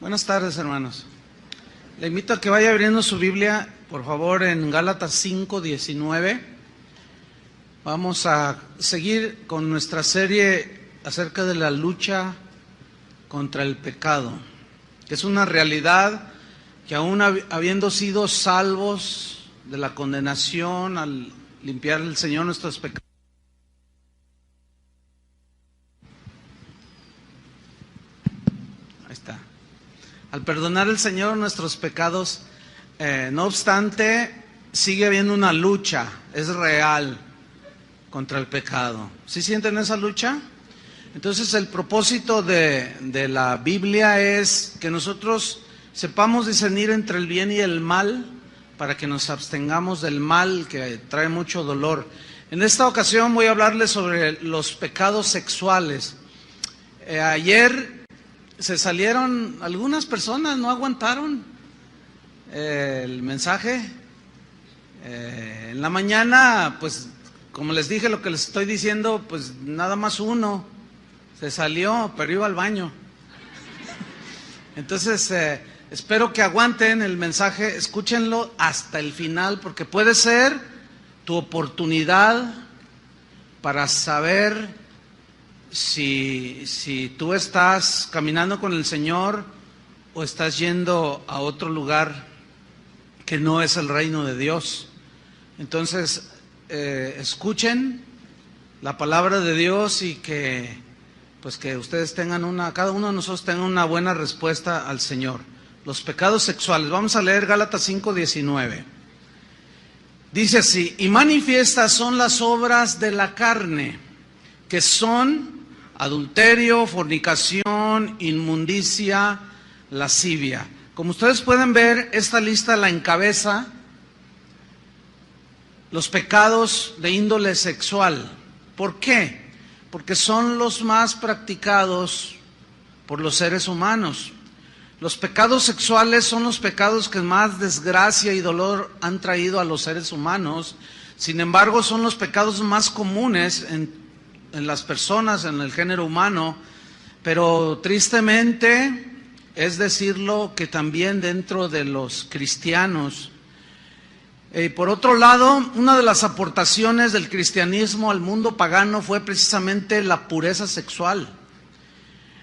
Buenas tardes, hermanos. Le invito a que vaya abriendo su Biblia, por favor, en Gálatas 5:19. Vamos a seguir con nuestra serie acerca de la lucha contra el pecado, que es una realidad que aún habiendo sido salvos de la condenación al limpiar el Señor nuestros pecados, al perdonar el Señor nuestros pecados, no obstante, sigue habiendo una lucha, es real, contra el pecado. ¿Sí sienten esa lucha? Entonces el propósito de la Biblia es que nosotros sepamos discernir entre el bien y el mal, para que nos abstengamos del mal que trae mucho dolor. En esta ocasión voy a hablarles sobre los pecados sexuales. Ayer se salieron algunas personas, no aguantaron el mensaje. En la mañana, pues como les dije lo que les estoy diciendo, pues nada más uno se salió, pero iba al baño. Entonces espero que aguanten el mensaje, escúchenlo hasta el final, porque puede ser tu oportunidad para saber si tú estás caminando con el Señor o estás yendo a otro lugar que no es el reino de Dios. Entonces, escuchen la palabra de Dios y que ustedes tengan cada uno de nosotros tenga una buena respuesta al Señor. Los pecados sexuales. Vamos a leer Gálatas 5:19. Dice así: y manifiestas son las obras de la carne, que son adulterio, fornicación, inmundicia, lascivia. Como ustedes pueden ver, esta lista la encabeza los pecados de índole sexual. ¿Por qué? Porque son los más practicados por los seres humanos. Los pecados sexuales son los pecados que más desgracia y dolor han traído a los seres humanos. Sin embargo, son los pecados más comunes en las personas, en el género humano, pero tristemente es decirlo que también dentro de los cristianos. Por otro lado, una de las aportaciones del cristianismo al mundo pagano fue precisamente la pureza sexual.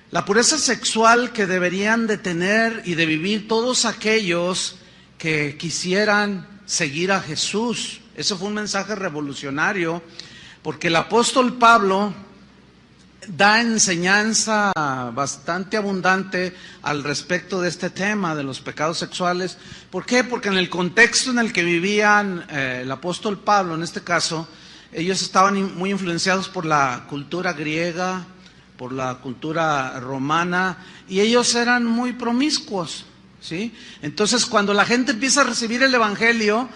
La pureza sexual que deberían de tener y de vivir todos aquellos que quisieran seguir a Jesús. Eso fue un mensaje revolucionario, porque el apóstol Pablo da enseñanza bastante abundante al respecto de este tema de los pecados sexuales. ¿Por qué? Porque en el contexto en el que vivían el apóstol Pablo, en este caso, ellos estaban muy influenciados por la cultura griega, por la cultura romana, y ellos eran muy promiscuos, ¿sí? Entonces, cuando la gente empieza a recibir el evangelio,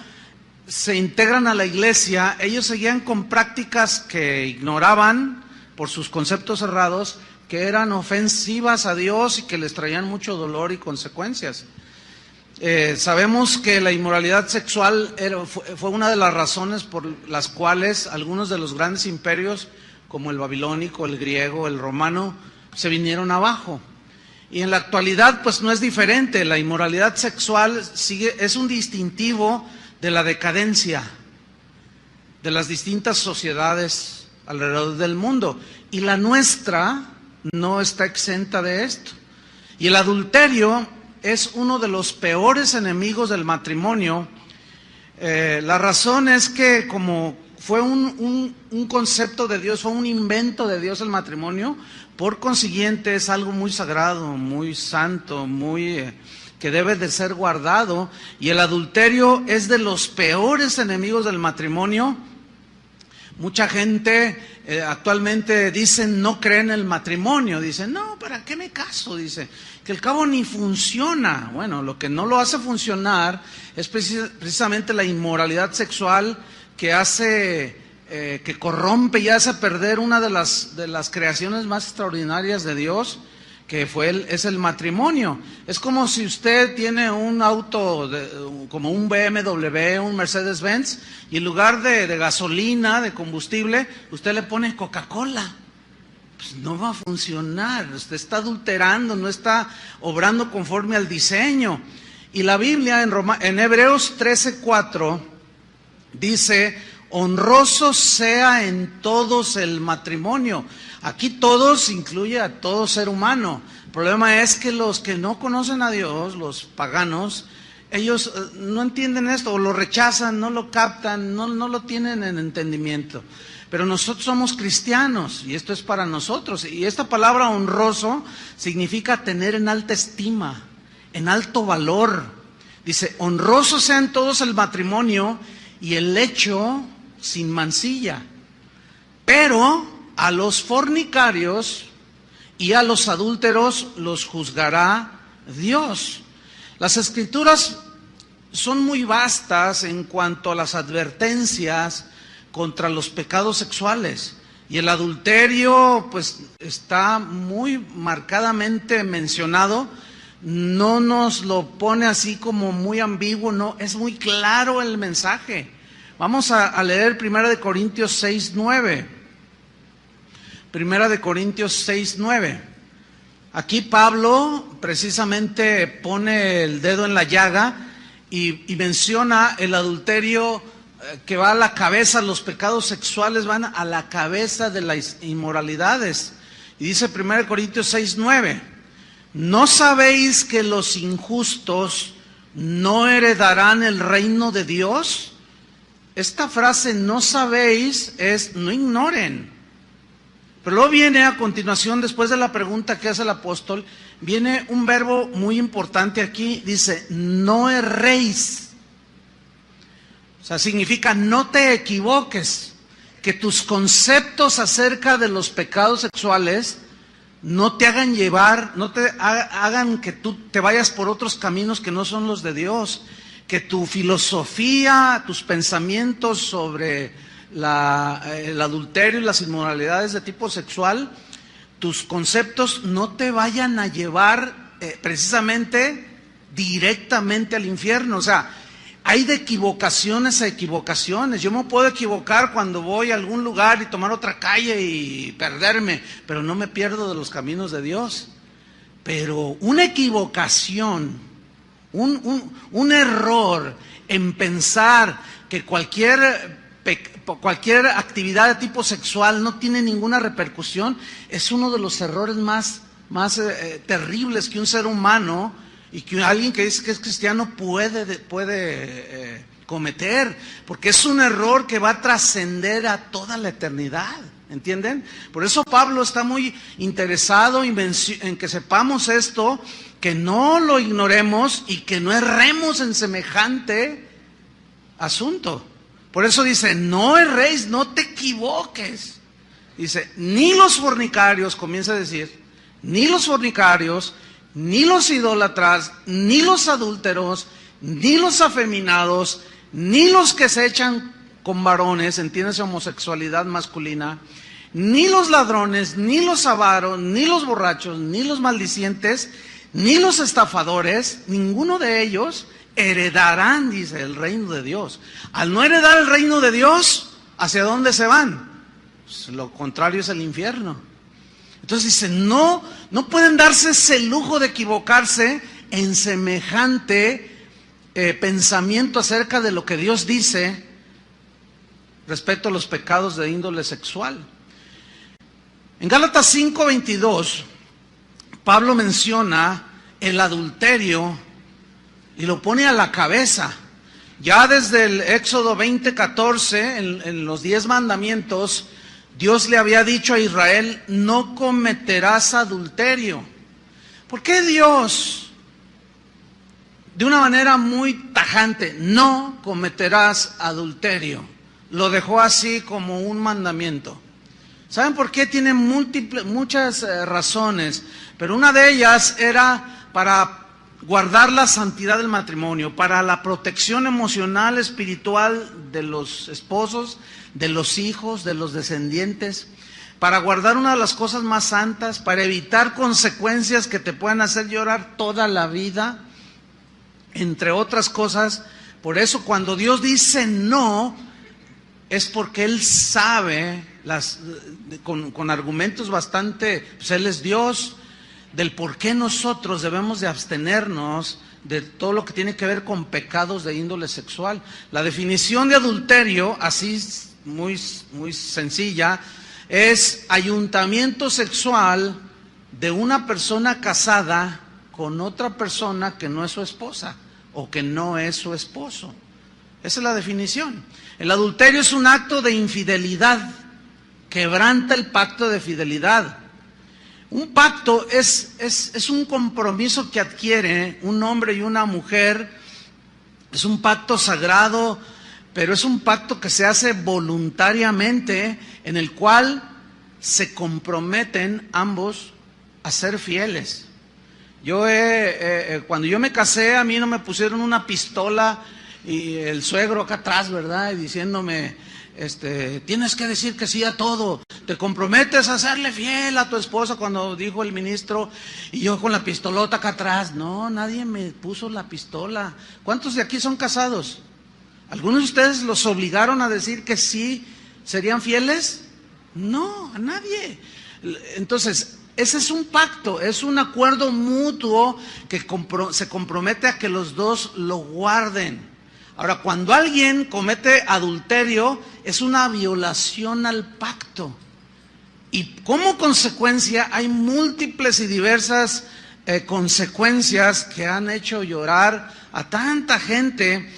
se integran a la iglesia, ellos seguían con prácticas que ignoraban por sus conceptos errados, que eran ofensivas a Dios y que les traían mucho dolor y consecuencias. Sabemos que la inmoralidad sexual fue una de las razones por las cuales algunos de los grandes imperios, como el babilónico, el griego, el romano, se vinieron abajo. Y en la actualidad, pues no es diferente. La inmoralidad sexual es un distintivo de la decadencia de las distintas sociedades alrededor del mundo, y la nuestra no está exenta de esto. Y el adulterio es uno de los peores enemigos del matrimonio. La razón es que como fue un concepto de Dios, fue un invento de Dios el matrimonio, por consiguiente es algo muy sagrado, muy santo, que debe de ser guardado, y el adulterio es de los peores enemigos del matrimonio. Mucha gente actualmente dicen no creen en el matrimonio, dicen no, ¿para qué me caso? Dice que al cabo ni funciona. Bueno, lo que no lo hace funcionar es precisamente la inmoralidad sexual, que hace que corrompe y hace perder una de las creaciones más extraordinarias de Dios, que es el matrimonio. Es como si usted tiene un auto como un BMW, un Mercedes-Benz, y en lugar de gasolina, de combustible, usted le pone Coca-Cola. pues no va a funcionar. Usted está adulterando, no está obrando conforme al diseño. Y la Biblia en Hebreos 13:4 dice: honroso sea en todos el matrimonio. Aquí todos incluye a todo ser humano. El problema es que los que no conocen a Dios, los paganos, ellos no entienden esto, o lo rechazan, no lo captan, no lo tienen en entendimiento. Pero nosotros somos cristianos y esto es para nosotros. Y esta palabra honroso significa tener en alta estima, en alto valor. Dice: honroso sean todos el matrimonio y el lecho sin mancilla. Pero a los fornicarios y a los adúlteros los juzgará Dios. Las Escrituras son muy vastas en cuanto a las advertencias contra los pecados sexuales. Y el adulterio pues está muy marcadamente mencionado. No nos lo pone así como muy ambiguo, no, es muy claro el mensaje. Vamos a leer 1 Corintios 6:9. 1 Corintios 6:9. Aquí Pablo precisamente pone el dedo en la llaga y menciona el adulterio que va a la cabeza, los pecados sexuales van a la cabeza de las inmoralidades. Y dice 1 Corintios 6:9: ¿no sabéis que los injustos no heredarán el reino de Dios? Esta frase, no sabéis, es no ignoren. Pero luego viene a continuación, después de la pregunta que hace el apóstol, viene un verbo muy importante aquí, dice: no erréis. O sea, significa no te equivoques, que tus conceptos acerca de los pecados sexuales no te hagan llevar, no te hagan que tú te vayas por otros caminos que no son los de Dios, que tu filosofía, tus pensamientos sobre el adulterio y las inmoralidades de tipo sexual, tus conceptos no te vayan a llevar precisamente directamente al infierno. O sea, hay de equivocaciones a equivocaciones. Yo me puedo equivocar cuando voy a algún lugar y tomar otra calle y perderme, pero no me pierdo de los caminos de Dios. Pero una equivocación, un error en pensar que cualquier actividad de tipo sexual no tiene ninguna repercusión, es uno de los errores más terribles que un ser humano y que alguien que dice que es cristiano puede cometer, porque es un error que va a trascender a toda la eternidad, ¿entienden? Por eso Pablo está muy interesado en que sepamos esto, que no lo ignoremos y que no erremos en semejante asunto. Por eso dice: no erréis, no te equivoques. Dice: ni los fornicarios, comienza a decir, ni los fornicarios, ni los idólatras, ni los adúlteros, ni los afeminados, ni los que se echan con varones, entiéndase homosexualidad masculina, ni los ladrones, ni los avaros, ni los borrachos, ni los maldicientes, ni los estafadores, ninguno de ellos heredarán, dice, el reino de Dios. Al no heredar el reino de Dios, ¿hacia dónde se van? Pues lo contrario es el infierno. Entonces dice, no pueden darse ese lujo de equivocarse en semejante pensamiento acerca de lo que Dios dice respecto a los pecados de índole sexual. En Gálatas 5:22, Pablo menciona el adulterio y lo pone a la cabeza. Ya desde el Éxodo 20:14, en los 10 mandamientos, Dios le había dicho a Israel: no cometerás adulterio. ¿Por qué Dios, de una manera muy tajante, no cometerás adulterio, lo dejó así como un mandamiento? ¿Saben por qué? Tiene muchas razones, pero una de ellas era para guardar la santidad del matrimonio, para la protección emocional, espiritual de los esposos, de los hijos, de los descendientes, para guardar una de las cosas más santas, para evitar consecuencias que te puedan hacer llorar toda la vida, entre otras cosas. Por eso cuando Dios dice no, es porque Él sabe con argumentos bastante, pues Él es Dios, del por qué nosotros debemos de abstenernos de todo lo que tiene que ver con pecados de índole sexual. La definición de adulterio, así muy sencilla, es ayuntamiento sexual de una persona casada con otra persona que no es su esposa o que no es su esposo. Esa es la definición. El adulterio es un acto de infidelidad, quebranta el pacto de fidelidad. Un pacto es un compromiso que adquiere un hombre y una mujer, es un pacto sagrado, pero es un pacto que se hace voluntariamente, en el cual se comprometen ambos a ser fieles. Cuando yo me casé, a mí no me pusieron una pistola y el suegro acá atrás, ¿verdad? Y diciéndome, tienes que decir que sí a todo, te comprometes a serle fiel a tu esposa, cuando dijo el ministro, y yo con la pistolota acá atrás. No, nadie me puso la pistola. ¿Cuántos de aquí son casados? ¿Algunos de ustedes los obligaron a decir que sí serían fieles? No, a nadie. Entonces, ese es un pacto, es un acuerdo mutuo que se compromete a que los dos lo guarden. Ahora, cuando alguien comete adulterio, es una violación al pacto. Y como consecuencia, hay múltiples y diversas consecuencias que han hecho llorar a tanta gente.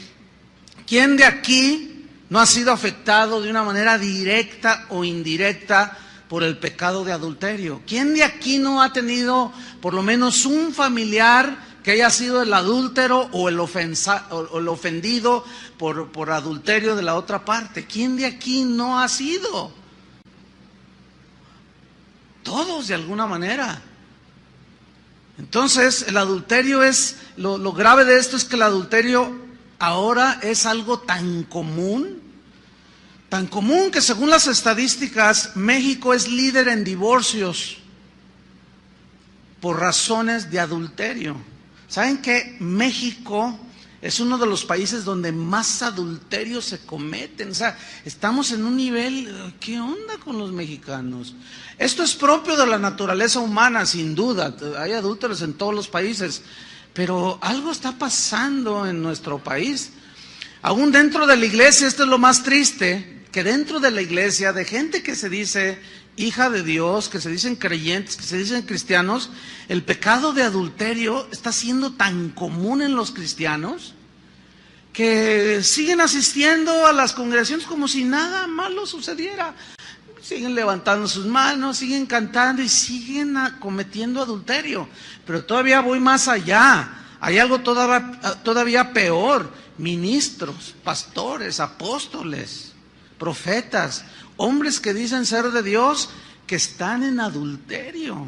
¿Quién de aquí no ha sido afectado de una manera directa o indirecta por el pecado de adulterio? ¿Quién de aquí no ha tenido por lo menos un familiar que haya sido el adúltero o el ofendido por adulterio de la otra parte? ¿Quién de aquí no ha sido? Todos, de alguna manera. Entonces, el adulterio es, lo grave de esto es que el adulterio ahora es algo tan común que según las estadísticas, México es líder en divorcios por razones de adulterio. ¿Saben que México es uno de los países donde más adulterios se cometen? O sea, estamos en un nivel, ¿qué onda con los mexicanos? Esto es propio de la naturaleza humana, sin duda. Hay adúlteros en todos los países, pero algo está pasando en nuestro país. Aún dentro de la iglesia, esto es lo más triste, que dentro de la iglesia, de gente que se dice hija de Dios, que se dicen creyentes, que se dicen cristianos, el pecado de adulterio está siendo tan común en los cristianos que siguen asistiendo a las congregaciones como si nada malo sucediera. Siguen levantando sus manos, siguen cantando y siguen cometiendo adulterio. Pero todavía voy más allá. Hay algo todavía peor. Ministros, pastores, apóstoles, profetas, hombres que dicen ser de Dios, que están en adulterio,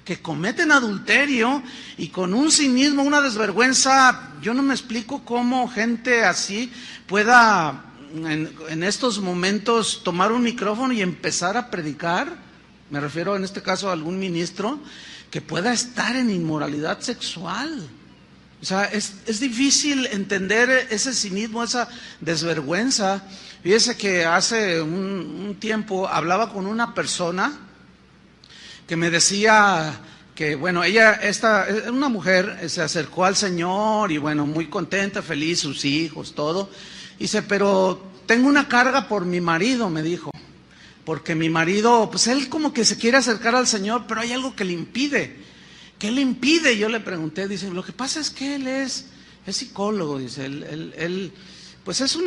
que cometen adulterio y con un cinismo, una desvergüenza. Yo no me explico cómo gente así pueda en estos momentos tomar un micrófono y empezar a predicar. Me refiero en este caso a algún ministro que pueda estar en inmoralidad sexual. O sea, es difícil entender ese cinismo, esa desvergüenza. Fíjese que hace un tiempo hablaba con una persona que me decía que, bueno, una mujer se acercó al Señor y, bueno, muy contenta, feliz, sus hijos, todo. Dice, pero tengo una carga por mi marido, me dijo, porque mi marido, pues él como que se quiere acercar al Señor, pero hay algo que le impide. ¿Qué le impide? Yo le pregunté, dice, lo que pasa es que él es psicólogo, dice, él pues es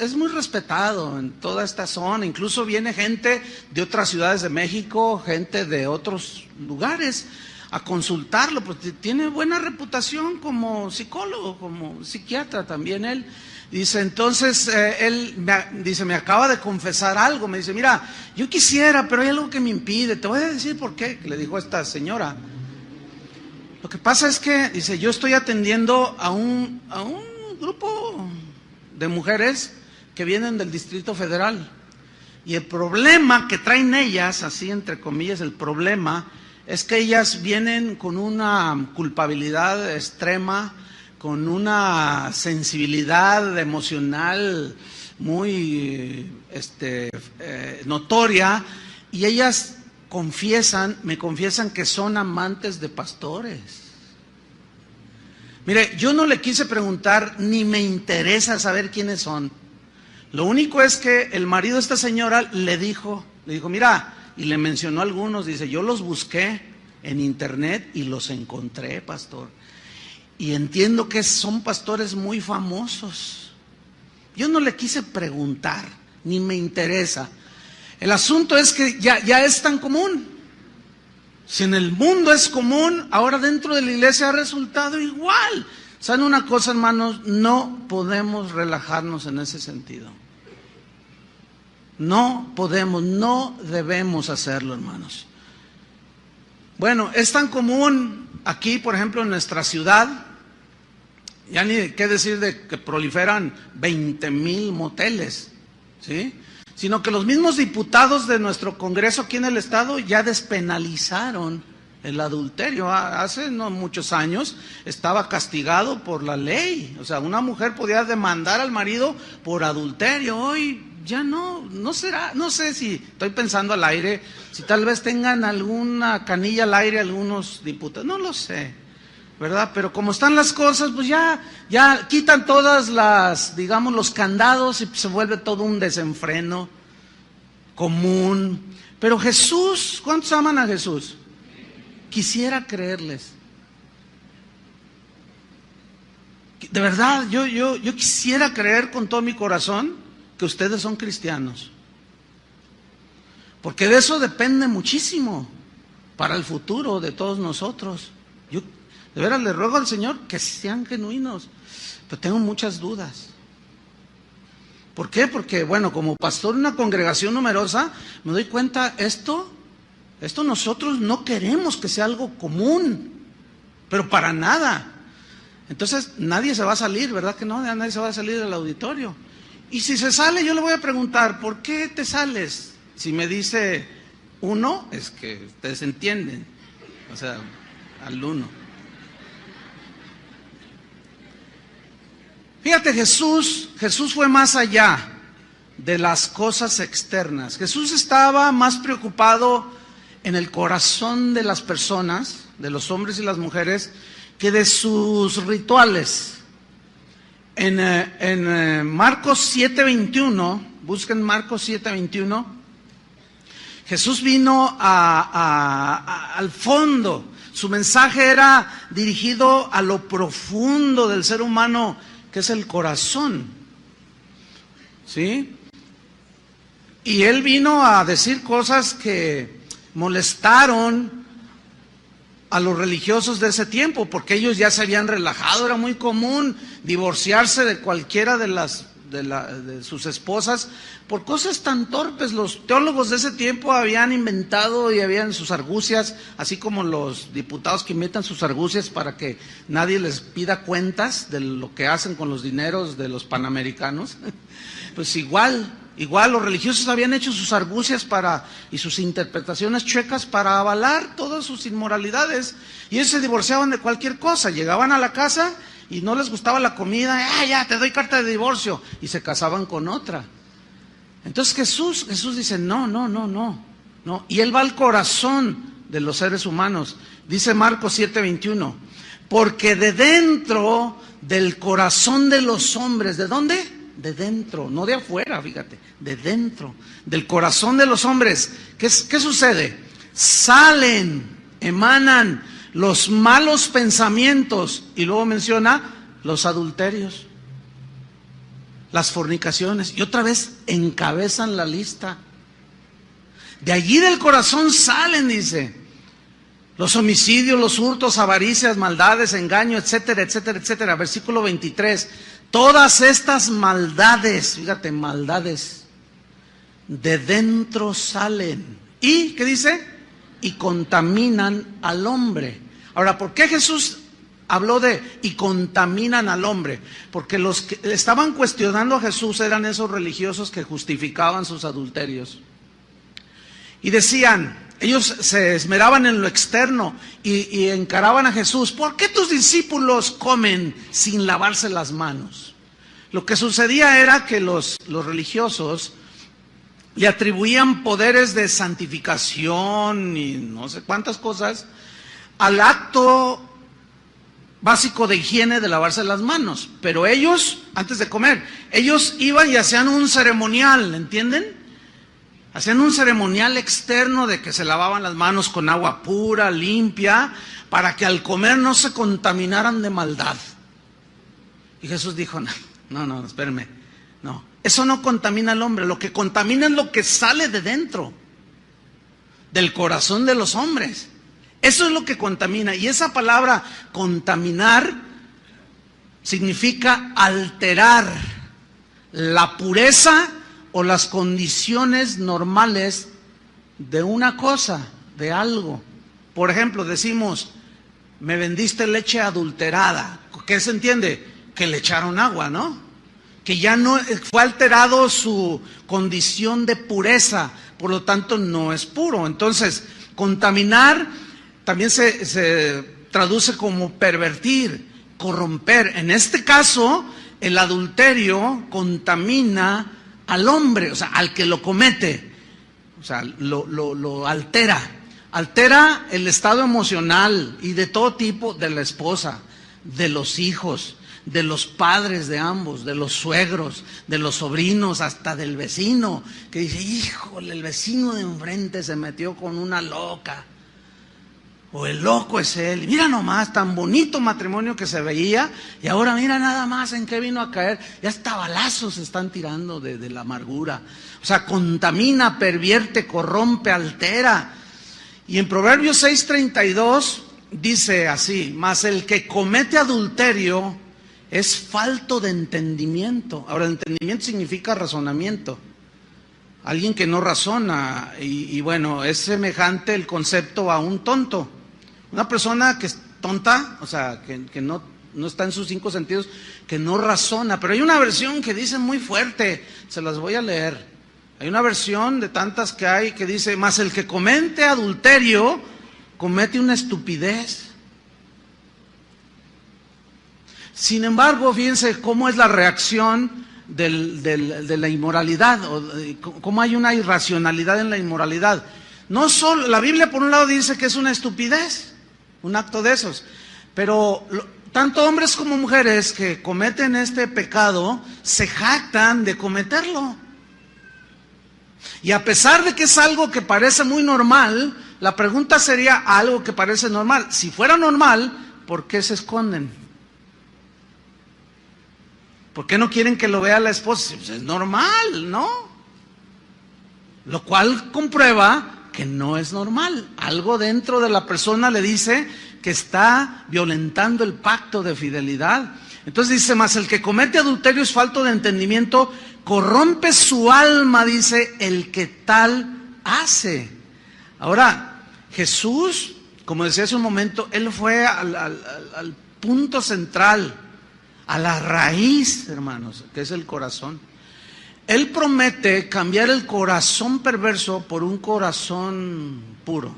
es muy respetado en toda esta zona, incluso viene gente de otras ciudades de México, gente de otros lugares a consultarlo, pues tiene buena reputación como psicólogo, como psiquiatra también él. Dice, entonces, me acaba de confesar algo, me dice, mira, yo quisiera, pero hay algo que me impide, te voy a decir por qué, que le dijo a esta señora. Lo que pasa es que, dice, yo estoy atendiendo a un grupo de mujeres que vienen del Distrito Federal. Y el problema que traen ellas, así entre comillas, el problema es que ellas vienen con una culpabilidad extrema, con una sensibilidad emocional muy notoria, y ellas me confiesan que son amantes de pastores. Mire, yo no le quise preguntar, ni me interesa saber quiénes son. Lo único es que el marido de esta señora le dijo, mira, y le mencionó a algunos, dice, yo los busqué en internet y los encontré, pastor. Y entiendo que son pastores muy famosos. Yo no le quise preguntar, ni me interesa. El asunto es que ya es tan común. Si en el mundo es común, ahora dentro de la iglesia ha resultado igual. ¿Saben una cosa, hermanos? No podemos relajarnos en ese sentido. No podemos, no debemos hacerlo, hermanos. Bueno, es tan común aquí, por ejemplo, en nuestra ciudad, ya ni qué decir de que proliferan 20,000 moteles, ¿sí? Sino que los mismos diputados de nuestro Congreso aquí en el estado ya despenalizaron el adulterio. Hace no muchos años estaba castigado por la ley. O sea, una mujer podía demandar al marido por adulterio. Hoy ya no será, no sé si estoy pensando al aire, si tal vez tengan alguna canilla al aire algunos diputados, no lo sé, ¿verdad? Pero como están las cosas, pues ya quitan todas las, digamos, los candados y se vuelve todo un desenfreno común. Pero Jesús, ¿cuántos aman a Jesús? Quisiera creerles. De verdad, yo quisiera creer con todo mi corazón que ustedes son cristianos. Porque de eso depende muchísimo para el futuro de todos nosotros. Yo de veras le ruego al Señor que sean genuinos, pero tengo muchas dudas. ¿Por qué? Porque, bueno, como pastor de una congregación numerosa, me doy cuenta, esto nosotros no queremos que sea algo común, pero para nada. Entonces, nadie se va a salir, ¿verdad que no? Nadie se va a salir del auditorio. Y si se sale, yo le voy a preguntar, ¿por qué te sales? Si me dice uno, es que ustedes entienden, o sea, al uno. Fíjate, Jesús fue más allá de las cosas externas. Jesús estaba más preocupado en el corazón de las personas, de los hombres y las mujeres, que de sus rituales. En Marcos 7:21, busquen Marcos 7:21, Jesús vino al fondo. Su mensaje era dirigido a lo profundo del ser humano, que es el corazón, ¿sí? Y él vino a decir cosas que molestaron a los religiosos de ese tiempo, porque ellos ya se habían relajado. Era muy común divorciarse de cualquiera de sus esposas por cosas tan torpes. Los teólogos de ese tiempo habían inventado y habían sus argucias, así como los diputados que inventan sus argucias para que nadie les pida cuentas de lo que hacen con los dineros de los panamericanos. Pues igual los religiosos habían hecho sus argucias y sus interpretaciones chuecas para avalar todas sus inmoralidades, y ellos se divorciaban de cualquier cosa. Llegaban a la casa y no les gustaba la comida, ya te doy carta de divorcio, y se casaban con otra. Entonces Jesús dice, no, y él va al corazón de los seres humanos. Dice Marcos 7:21, porque de dentro del corazón de los hombres, ¿de dónde? De dentro, no de afuera, fíjate, de dentro, del corazón de los hombres. ¿Qué sucede? Emanan los malos pensamientos, y luego menciona los adulterios, las fornicaciones, y otra vez encabezan la lista. De allí del corazón salen, dice, los homicidios, los hurtos, avaricias, maldades, engaño, etcétera, etcétera, etcétera. Versículo 23. Todas estas maldades, fíjate, maldades, de dentro salen. ¿Y qué dice? Y contaminan al hombre. Ahora, ¿por qué Jesús habló de y contaminan al hombre? Porque los que estaban cuestionando a Jesús eran esos religiosos que justificaban sus adulterios. Y decían, ellos se esmeraban en lo externo y encaraban a Jesús. ¿Por qué tus discípulos comen sin lavarse las manos? Lo que sucedía era que los religiosos le atribuían poderes de santificación y no sé cuántas cosas al acto básico de higiene de lavarse las manos. Pero ellos, antes de comer, ellos iban y hacían un ceremonial, ¿entienden? Hacían un ceremonial externo de que se lavaban las manos con agua pura, limpia, para que al comer no se contaminaran de maldad. Y Jesús dijo, no, espérenme, no. Eso no contamina al hombre, lo que contamina es lo que sale de dentro, del corazón de los hombres. Eso es lo que contamina. Y esa palabra contaminar significa alterar la pureza o las condiciones normales de una cosa, de algo. Por ejemplo, decimos, me vendiste leche adulterada. ¿Qué se entiende? Que le echaron agua, ¿no? Que ya no fue alterado su condición de pureza, por lo tanto no es puro. Entonces, contaminar también se traduce como pervertir, corromper. En este caso, el adulterio contamina al hombre, o sea, al que lo comete, o sea, lo altera. Altera el estado emocional y de todo tipo de la esposa, de los hijos, de los padres de ambos, de los suegros, de los sobrinos, hasta del vecino, que dice, híjole, el vecino de enfrente se metió con una loca, o el loco es él, y mira nomás, tan bonito matrimonio que se veía, y ahora mira nada más en qué vino a caer, ya hasta balazos se están tirando de la amargura. O sea, contamina, pervierte, corrompe, altera. Y en Proverbios 6:32 dice así, mas el que comete adulterio es falto de entendimiento. Ahora, entendimiento significa razonamiento. Alguien que no razona. Y bueno, es semejante el concepto a un tonto. Una persona que es tonta, o sea, que no está en sus 5 sentidos, que no razona. Pero hay una versión que dice muy fuerte, se las voy a leer. Hay una versión de tantas que hay que dice, mas el que comete adulterio comete una estupidez. Sin embargo, fíjense cómo es la reacción de la inmoralidad, o cómo hay una irracionalidad en la inmoralidad. No solo, la Biblia por un lado dice que es una estupidez, un acto de esos, pero tanto hombres como mujeres que cometen este pecado se jactan de cometerlo. Y a pesar de que es algo que parece muy normal, la pregunta sería algo que parece normal. Si fuera normal, ¿por qué se esconden? ¿Por qué no quieren que lo vea la esposa? Pues es normal, ¿no? Lo cual comprueba que no es normal. Algo dentro de la persona le dice que está violentando el pacto de fidelidad. Entonces dice, mas el que comete adulterio es falto de entendimiento, corrompe su alma, dice, el que tal hace. Ahora, Jesús, como decía hace un momento, Él fue al punto central, a la raíz, hermanos, que es el corazón. Él promete cambiar el corazón perverso por un corazón puro,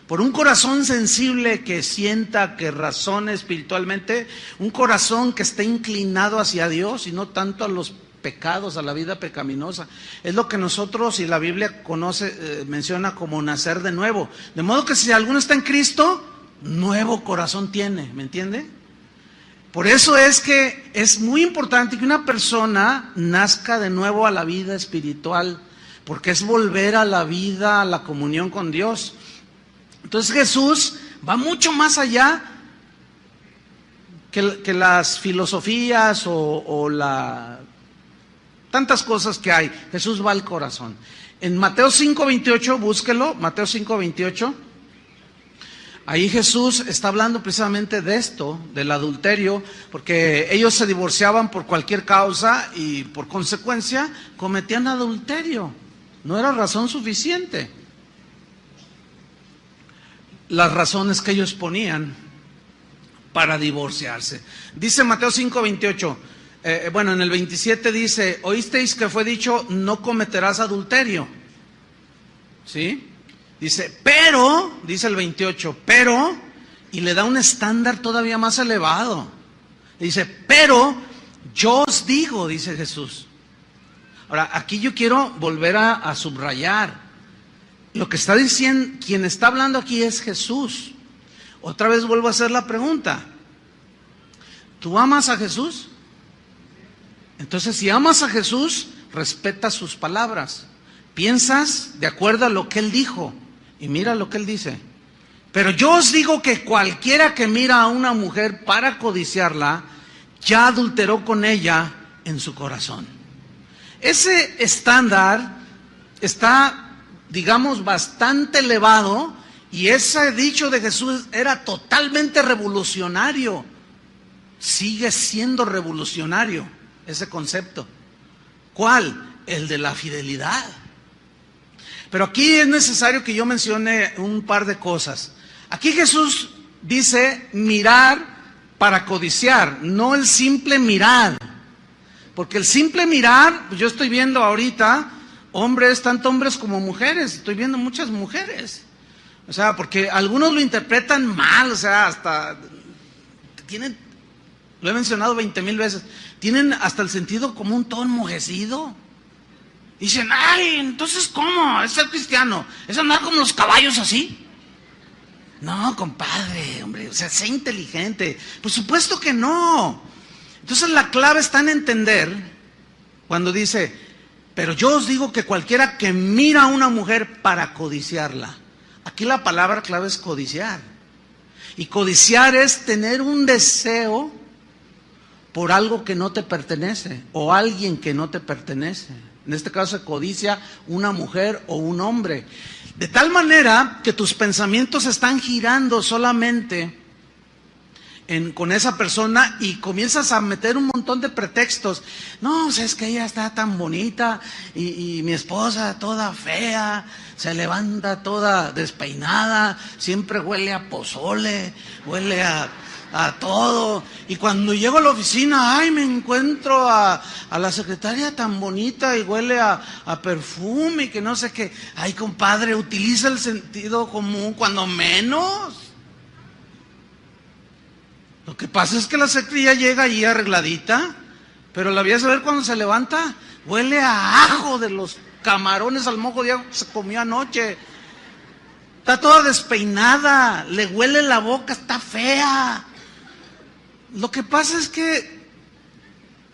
por un corazón sensible que sienta, que razone espiritualmente, un corazón que esté inclinado hacia Dios y no tanto a los pecados, a la vida pecaminosa. Es lo que nosotros y la Biblia menciona como nacer de nuevo. De modo que si alguno está en Cristo, nuevo corazón tiene, ¿me entiende? Por eso es que es muy importante que una persona nazca de nuevo a la vida espiritual, porque es volver a la vida, a la comunión con Dios. Entonces Jesús va mucho más allá que las filosofías o tantas cosas que hay. Jesús va al corazón. En Mateo 5:28, búsquelo, Mateo 5:28. Ahí Jesús está hablando precisamente de esto, del adulterio, porque ellos se divorciaban por cualquier causa y por consecuencia cometían adulterio. No era razón suficiente. Las razones que ellos ponían para divorciarse. Dice Mateo 5:28, en el 27 dice, oísteis que fue dicho, no cometerás adulterio. ¿Sí? Dice, pero, dice el 28, pero, y le da un estándar todavía más elevado. Dice, pero Yo os digo, dice Jesús. Ahora, aquí yo quiero volver a subrayar. Lo que está diciendo, quien está hablando aquí es Jesús. Otra vez vuelvo a hacer la pregunta. ¿Tú amas a Jesús? Entonces, si amas a Jesús, respeta sus palabras. Piensas de acuerdo a lo que Él dijo. Y mira lo que Él dice. Pero yo os digo que cualquiera que mira a una mujer para codiciarla, ya adulteró con ella en su corazón. Ese estándar está, digamos, bastante elevado, y ese dicho de Jesús era totalmente revolucionario. Sigue siendo revolucionario ese concepto. ¿Cuál? El de la fidelidad. Pero aquí es necesario que yo mencione un par de cosas. Aquí Jesús dice mirar para codiciar, no el simple mirar. Porque el simple mirar, pues yo estoy viendo ahorita hombres, tanto hombres como mujeres, estoy viendo muchas mujeres. O sea, porque algunos lo interpretan mal, o sea, hasta tienen, lo he mencionado 20,000 veces, tienen hasta el sentido como un tono enmojecido. Dicen, ay, entonces ¿cómo? Es ser cristiano, es andar como los caballos así. No, compadre, hombre, o sea, sé inteligente. Por supuesto que no. Entonces la clave está en entender cuando dice, pero yo os digo que cualquiera que mira a una mujer para codiciarla. Aquí la palabra clave es codiciar. Y codiciar es tener un deseo por algo que no te pertenece o alguien que no te pertenece. En este caso se codicia una mujer o un hombre. De tal manera que tus pensamientos están girando solamente con esa persona y comienzas a meter un montón de pretextos. No, o sea, es que ella está tan bonita y mi esposa toda fea, se levanta toda despeinada, siempre huele a pozole, huele a todo. Y cuando llego a la oficina, ay, me encuentro a la secretaria tan bonita y huele a perfume y que no sé qué. Ay, compadre, utiliza el sentido común cuando menos. Lo que pasa es que la secretaria llega ahí arregladita, pero la voy a saber cuando se levanta, huele a ajo de los camarones al mojo de ajo que se comió anoche. Está toda despeinada, le huele la boca, está fea. Lo que pasa es que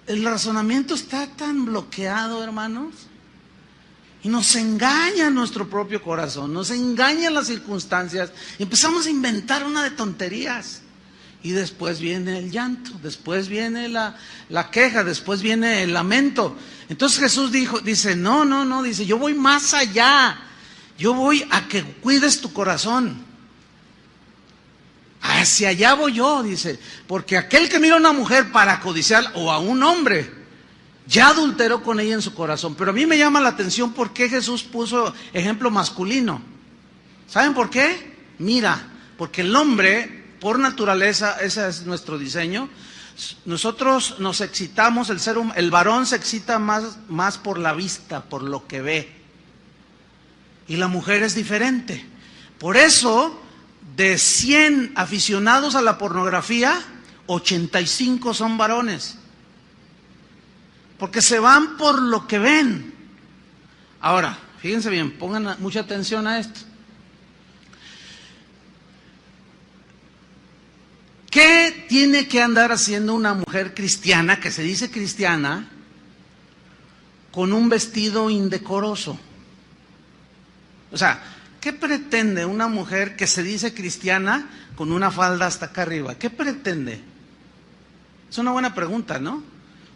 el razonamiento está tan bloqueado, hermanos, y nos engaña nuestro propio corazón, nos engañan las circunstancias, y empezamos a inventar una de tonterías. Y después viene el llanto, después viene la queja, después viene el lamento. Entonces Jesús dice, no, dice, yo voy más allá. Yo voy a que cuides tu corazón. Hacia allá voy yo, dice. Porque aquel que mira a una mujer para codiciar o a un hombre, ya adulteró con ella en su corazón. Pero a mí me llama la atención por qué Jesús puso ejemplo masculino. ¿Saben por qué? Mira, porque el hombre, por naturaleza, ese es nuestro diseño. Nosotros nos excitamos, el varón se excita más por la vista, por lo que ve. Y la mujer es diferente. Por eso, de 100 aficionados a la pornografía, 85 son varones. Porque se van por lo que ven. Ahora, fíjense bien, pongan mucha atención a esto. ¿Qué tiene que andar haciendo una mujer cristiana, que se dice cristiana, con un vestido indecoroso? O sea, ¿qué pretende una mujer que se dice cristiana con una falda hasta acá arriba? ¿Qué pretende? Es una buena pregunta, ¿no?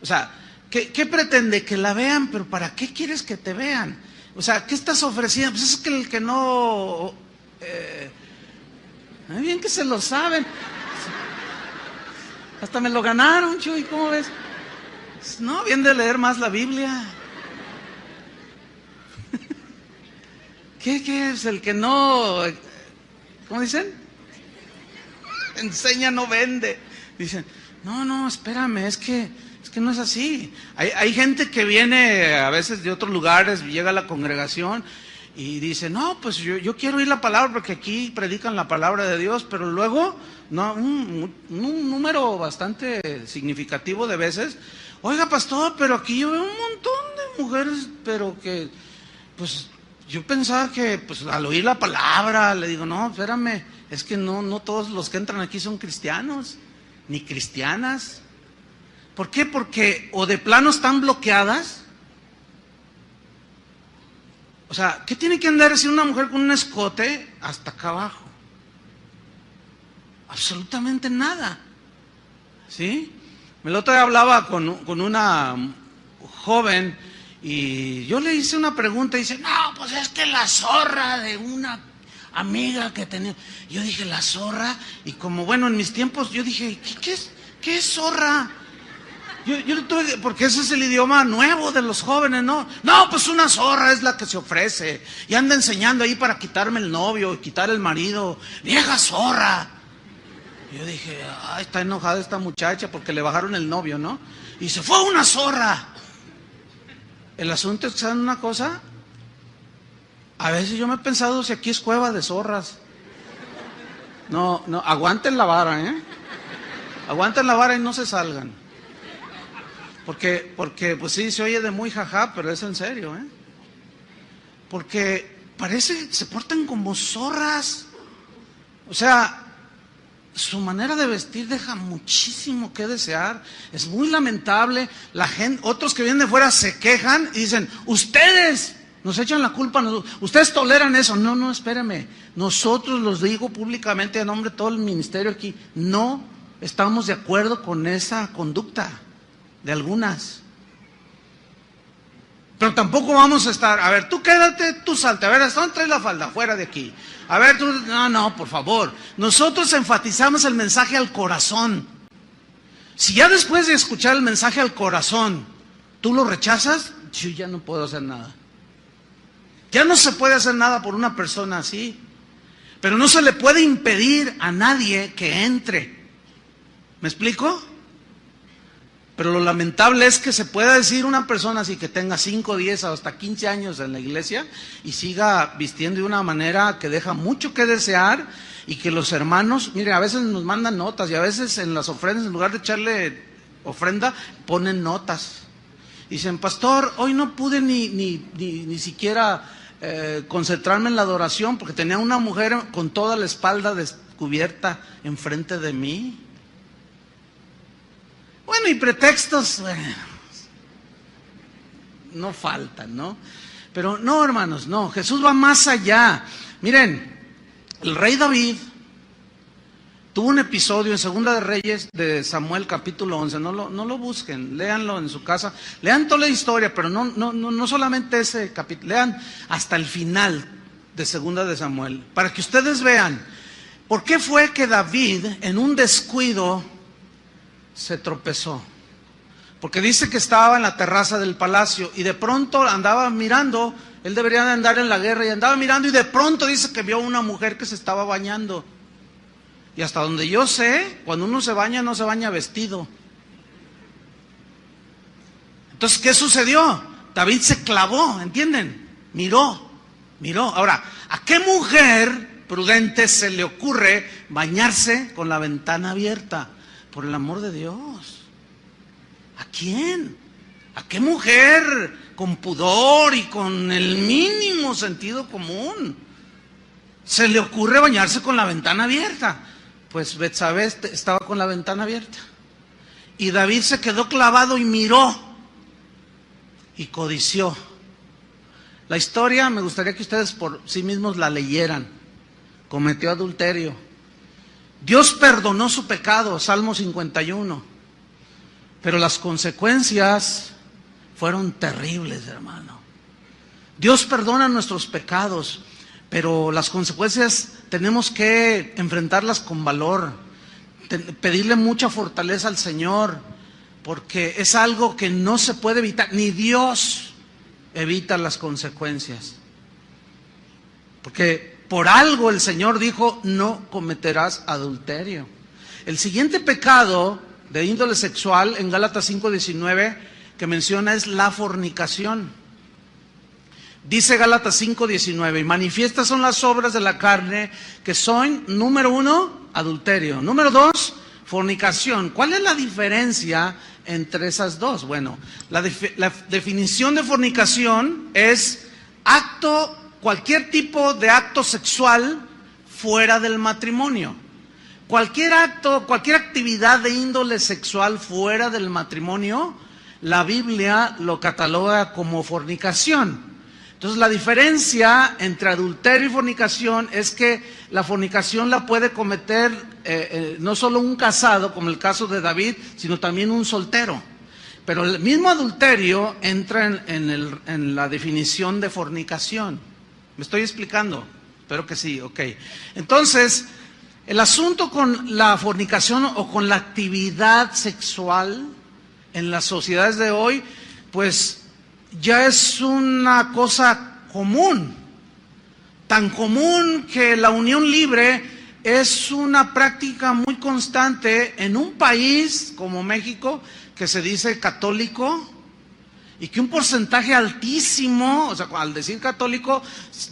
O sea, ¿qué pretende? Que la vean, pero ¿para qué quieres que te vean? O sea, ¿qué estás ofreciendo? Pues es que el que no... bien que se lo saben. Hasta me lo ganaron, Chuy, ¿cómo ves? No, bien de leer más la Biblia. ¿Qué es el que no... ¿Cómo dicen? Enseña, no vende. Dicen, no, espérame, es que no es así. Hay gente que viene a veces de otros lugares, llega a la congregación y dice, no, pues yo quiero oír la palabra porque aquí predican la palabra de Dios, pero luego, no, un número bastante significativo de veces, oiga pastor, pero aquí yo veo un montón de mujeres, pero que, pues yo pensaba que pues al oír la palabra, le digo, no, espérame, es que no todos los que entran aquí son cristianos, ni cristianas. ¿Por qué? Porque o de plano están bloqueadas. O sea, ¿qué tiene que andar así una mujer con un escote hasta acá abajo? Absolutamente nada. ¿Sí? El otro día hablaba con una joven y yo le hice una pregunta y dice, no, pues es que la zorra de una amiga que tenía. Yo dije, la zorra, y como bueno, en mis tiempos yo dije, ¿qué es zorra? Yo tuve, porque ese es el idioma nuevo de los jóvenes, ¿no? No, pues una zorra es la que se ofrece y anda enseñando ahí para quitarme el novio, quitar el marido. Vieja zorra. Yo dije, ay, está enojada esta muchacha porque le bajaron el novio, ¿no? Y se fue una zorra. El asunto es que, ¿saben una cosa? A veces yo me he pensado si aquí es cueva de zorras. No, aguanten la vara, ¿eh? Aguanten la vara y no se salgan. Porque pues sí, se oye de muy jajá, pero es en serio, ¿eh? Porque parece, se portan como zorras. O sea, su manera de vestir deja muchísimo que desear. Es muy lamentable. La gente, otros que vienen de fuera se quejan y dicen, ustedes nos echan la culpa, ustedes toleran eso. No, espéreme. Nosotros los digo públicamente a nombre de todo el ministerio aquí, no estamos de acuerdo con esa conducta de algunas. Pero tampoco vamos a estar, a ver, tú quédate, tú salte, a ver, ¿hasta dónde traes la falda? Fuera de aquí. A ver, tú, no, por favor. Nosotros enfatizamos el mensaje al corazón. Si ya después de escuchar el mensaje al corazón, tú lo rechazas, yo ya no puedo hacer nada. Ya no se puede hacer nada por una persona así. Pero no se le puede impedir a nadie que entre. ¿Me explico? Pero lo lamentable es que se pueda decir una persona así que tenga 5, 10 hasta 15 años en la iglesia y siga vistiendo de una manera que deja mucho que desear, y que los hermanos, mire, a veces nos mandan notas y a veces en las ofrendas, en lugar de echarle ofrenda, ponen notas. Dicen, pastor, hoy no pude ni siquiera concentrarme en la adoración porque tenía una mujer con toda la espalda descubierta enfrente de mí. Bueno, y pretextos, bueno, no faltan, ¿no? Pero no, hermanos, no, Jesús va más allá. Miren, el rey David tuvo un episodio en Segunda de Reyes de Samuel capítulo 11, no lo busquen, léanlo en su casa, lean toda la historia, pero no solamente ese capítulo, lean hasta el final de Segunda de Samuel, para que ustedes vean por qué fue que David en un descuido se tropezó. Porque dice que estaba en la terraza del palacio y de pronto andaba mirando, él debería de andar en la guerra y andaba mirando y de pronto dice que vio una mujer que se estaba bañando. Y hasta donde yo sé, cuando uno se baña no se baña vestido. Entonces, ¿qué sucedió? David se clavó, ¿entienden? Miró. Ahora, ¿a qué mujer prudente se le ocurre bañarse con la ventana abierta? Por el amor de Dios. ¿A quién? ¿A qué mujer con pudor y con el mínimo sentido común se le ocurre bañarse con la ventana abierta? Pues Betsabé estaba con la ventana abierta. Y David se quedó clavado y miró y codició. La historia me gustaría que ustedes por sí mismos la leyeran. Cometió adulterio. Dios perdonó su pecado, Salmo 51, pero las consecuencias fueron terribles, hermano. Dios perdona nuestros pecados, pero las consecuencias tenemos que enfrentarlas con valor, pedirle mucha fortaleza al Señor, porque es algo que no se puede evitar, ni Dios evita las consecuencias. Porque por algo el Señor dijo, no cometerás adulterio. El siguiente pecado de índole sexual en Gálatas 5:19 que menciona es la fornicación. Dice Gálatas 5:19, y manifiestas son las obras de la carne, que son, número 1, adulterio. Número 2, fornicación. ¿Cuál es la diferencia entre esas dos? Bueno, la definición de fornicación es cualquier tipo de acto sexual fuera del matrimonio. Cualquier acto, cualquier actividad de índole sexual fuera del matrimonio, la Biblia lo cataloga como fornicación. Entonces la diferencia entre adulterio y fornicación es que la fornicación la puede cometer no solo un casado, como el caso de David, sino también un soltero. Pero el mismo adulterio entra en la definición de fornicación. ¿Me estoy explicando? Espero que sí, ok. Entonces, el asunto con la fornicación o con la actividad sexual en las sociedades de hoy, pues ya es una cosa común, tan común que la unión libre es una práctica muy constante en un país como México, que se dice católico, y que un porcentaje altísimo, o sea, al decir católico,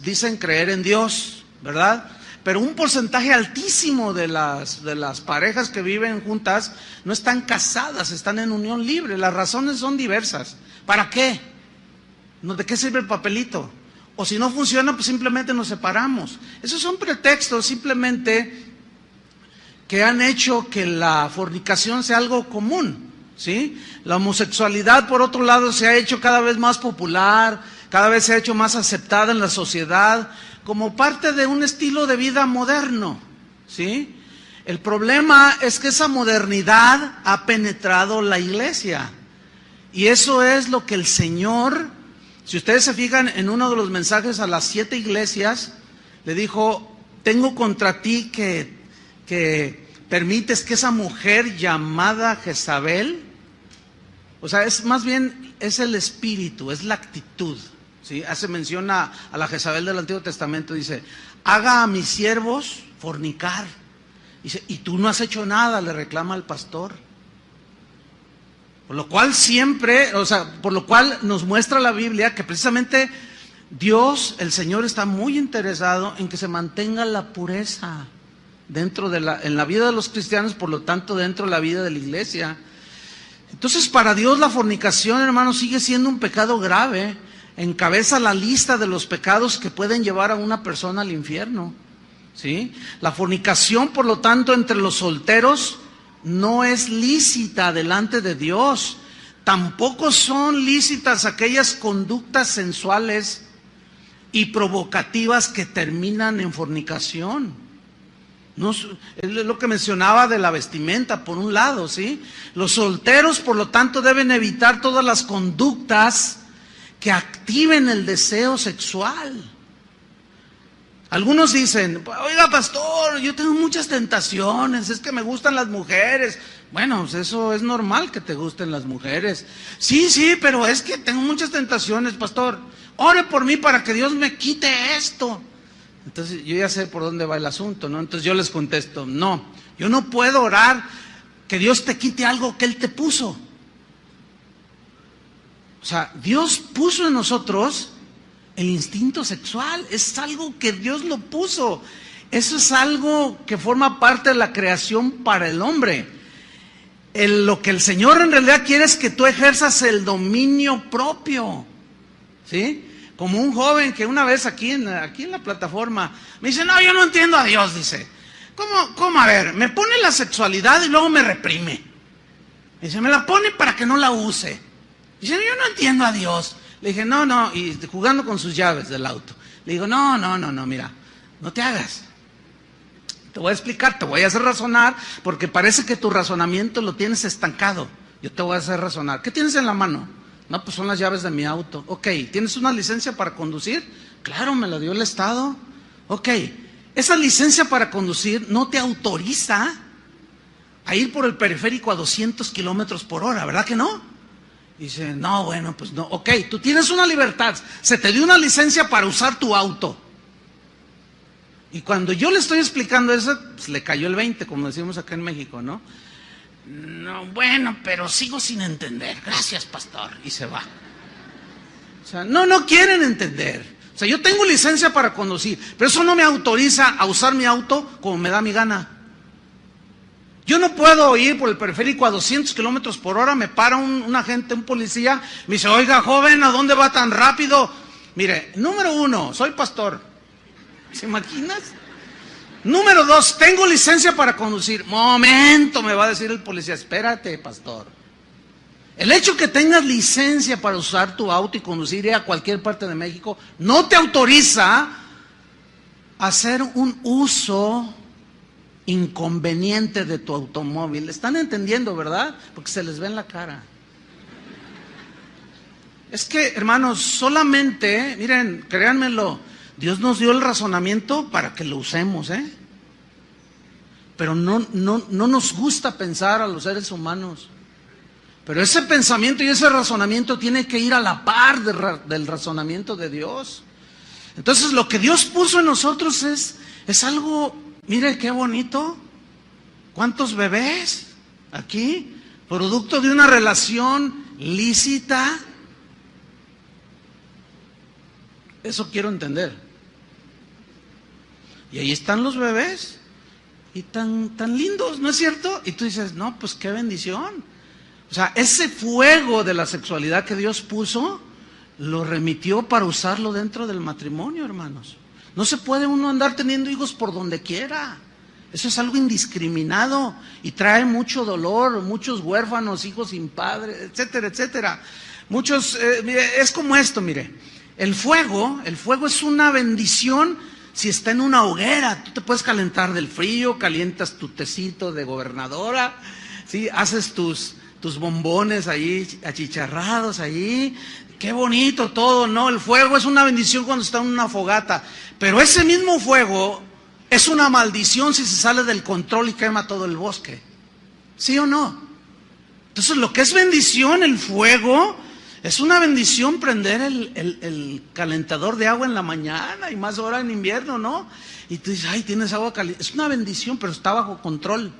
dicen creer en Dios, ¿verdad? Pero un porcentaje altísimo de las parejas que viven juntas no están casadas, están en unión libre. Las razones son diversas. ¿Para qué? ¿De qué sirve el papelito? O si no funciona, pues simplemente nos separamos. Esos son pretextos simplemente que han hecho que la fornicación sea algo común, ¿sí? La homosexualidad, por otro lado, se ha hecho cada vez más popular, cada vez se ha hecho más aceptada en la sociedad, como parte de un estilo de vida moderno, ¿sí? El problema es que esa modernidad ha penetrado la iglesia. Y eso es lo que el Señor, si ustedes se fijan en uno de los mensajes a las 7 iglesias, le dijo, tengo contra ti que permites que esa mujer llamada Jezabel, o sea, es más bien, es el espíritu, es la actitud, ¿sí? Hace mención a la Jezabel del Antiguo Testamento, dice, haga a mis siervos fornicar. Dice, y tú no has hecho nada, le reclama al pastor. Por lo cual siempre, o sea, por lo cual nos muestra la Biblia que precisamente Dios, el Señor, está muy interesado en que se mantenga la pureza en la vida de los cristianos, por lo tanto dentro de la vida de la iglesia. Entonces para Dios la fornicación, hermanos, sigue siendo un pecado grave, encabeza la lista de los pecados que pueden llevar a una persona al infierno, ¿sí? La fornicación, por lo tanto, entre los solteros no es lícita delante de Dios. Tampoco son lícitas aquellas conductas sensuales y provocativas que terminan en fornicación. No, es lo que mencionaba de la vestimenta, por un lado, ¿sí? Los solteros, por lo tanto, deben evitar todas las conductas que activen el deseo sexual. Algunos dicen, oiga pastor, yo tengo muchas tentaciones, es que me gustan las mujeres. Bueno, pues eso es normal que te gusten las mujeres. Sí, pero es que tengo muchas tentaciones, pastor. Ore por mí para que Dios me quite esto. Entonces yo ya sé por dónde va el asunto, ¿no? Entonces yo les contesto, no, yo no puedo orar que Dios te quite algo que Él te puso. O sea, Dios puso en nosotros el instinto sexual, es algo que Dios lo puso. Eso es algo que forma parte de la creación para el hombre. Lo que el Señor en realidad quiere es que tú ejerzas el dominio propio, ¿sí? Como un joven que una vez aquí en la plataforma me dice, no, yo no entiendo a Dios, dice. ¿Cómo? A ver, me pone la sexualidad y luego me reprime. Dice, me la pone para que no la use. Dice, yo no entiendo a Dios. Le dije, no, y jugando con sus llaves del auto. Le digo, no, mira, no te hagas. Te voy a explicar, te voy a hacer razonar, porque parece que tu razonamiento lo tienes estancado. Yo te voy a hacer razonar. ¿Qué tienes en la mano? No, pues son las llaves de mi auto. Ok, ¿tienes una licencia para conducir? Claro, me la dio el Estado. Ok, esa licencia para conducir no te autoriza a ir por el periférico a 200 kilómetros por hora, ¿verdad que no? Dice, no, bueno, pues no. Ok, tú tienes una libertad, se te dio una licencia para usar tu auto. Y cuando yo le estoy explicando eso, pues le cayó el 20, como decimos acá en México, ¿no? No, bueno, pero sigo sin entender. Gracias, pastor. Y se va. O sea, no quieren entender. O sea, yo tengo licencia para conducir, pero eso no me autoriza a usar mi auto como me da mi gana. Yo no puedo ir por el periférico a 200 kilómetros por hora, me para un agente, un policía, me dice, oiga, joven, ¿a dónde va tan rápido? Mire, número 1, soy pastor. ¿Se imaginas? Número 2, tengo licencia para conducir. Momento, me va a decir el policía, espérate, pastor. El hecho que tengas licencia para usar tu auto y conducir a cualquier parte de México no te autoriza a hacer un uso inconveniente de tu automóvil. ¿Están entendiendo, verdad? Porque se les ve en la cara. Es que, hermanos, solamente, miren, créanmelo, Dios nos dio el razonamiento para que lo usemos, pero no nos gusta pensar a los seres humanos. Pero ese pensamiento y ese razonamiento tiene que ir a la par del razonamiento de Dios. Entonces, lo que Dios puso en nosotros es algo, mire qué bonito. ¿Cuántos bebés aquí? Producto de una relación lícita. Eso quiero entender. Y ahí están los bebés. Y tan lindos, ¿no es cierto? Y tú dices, no, pues qué bendición. O sea, ese fuego de la sexualidad que Dios puso, lo remitió para usarlo dentro del matrimonio, hermanos. No se puede uno andar teniendo hijos por donde quiera. Eso es algo indiscriminado y trae mucho dolor, muchos huérfanos, hijos sin padre, etcétera, etcétera. Muchos, es como esto, mire. El fuego es una bendición si está en una hoguera. Tú te puedes calentar del frío, calientas tu tecito de gobernadora, ¿sí? Haces tus bombones ahí achicharrados ahí, qué bonito todo, ¿no? El fuego es una bendición cuando está en una fogata, pero ese mismo fuego es una maldición si se sale del control y quema todo el bosque, ¿sí o no? Entonces lo que es bendición, el fuego, es una bendición prender el calentador de agua en la mañana y más ahora en invierno, ¿no? Y tú dices, ay, tienes agua caliente, es una bendición, pero está bajo control.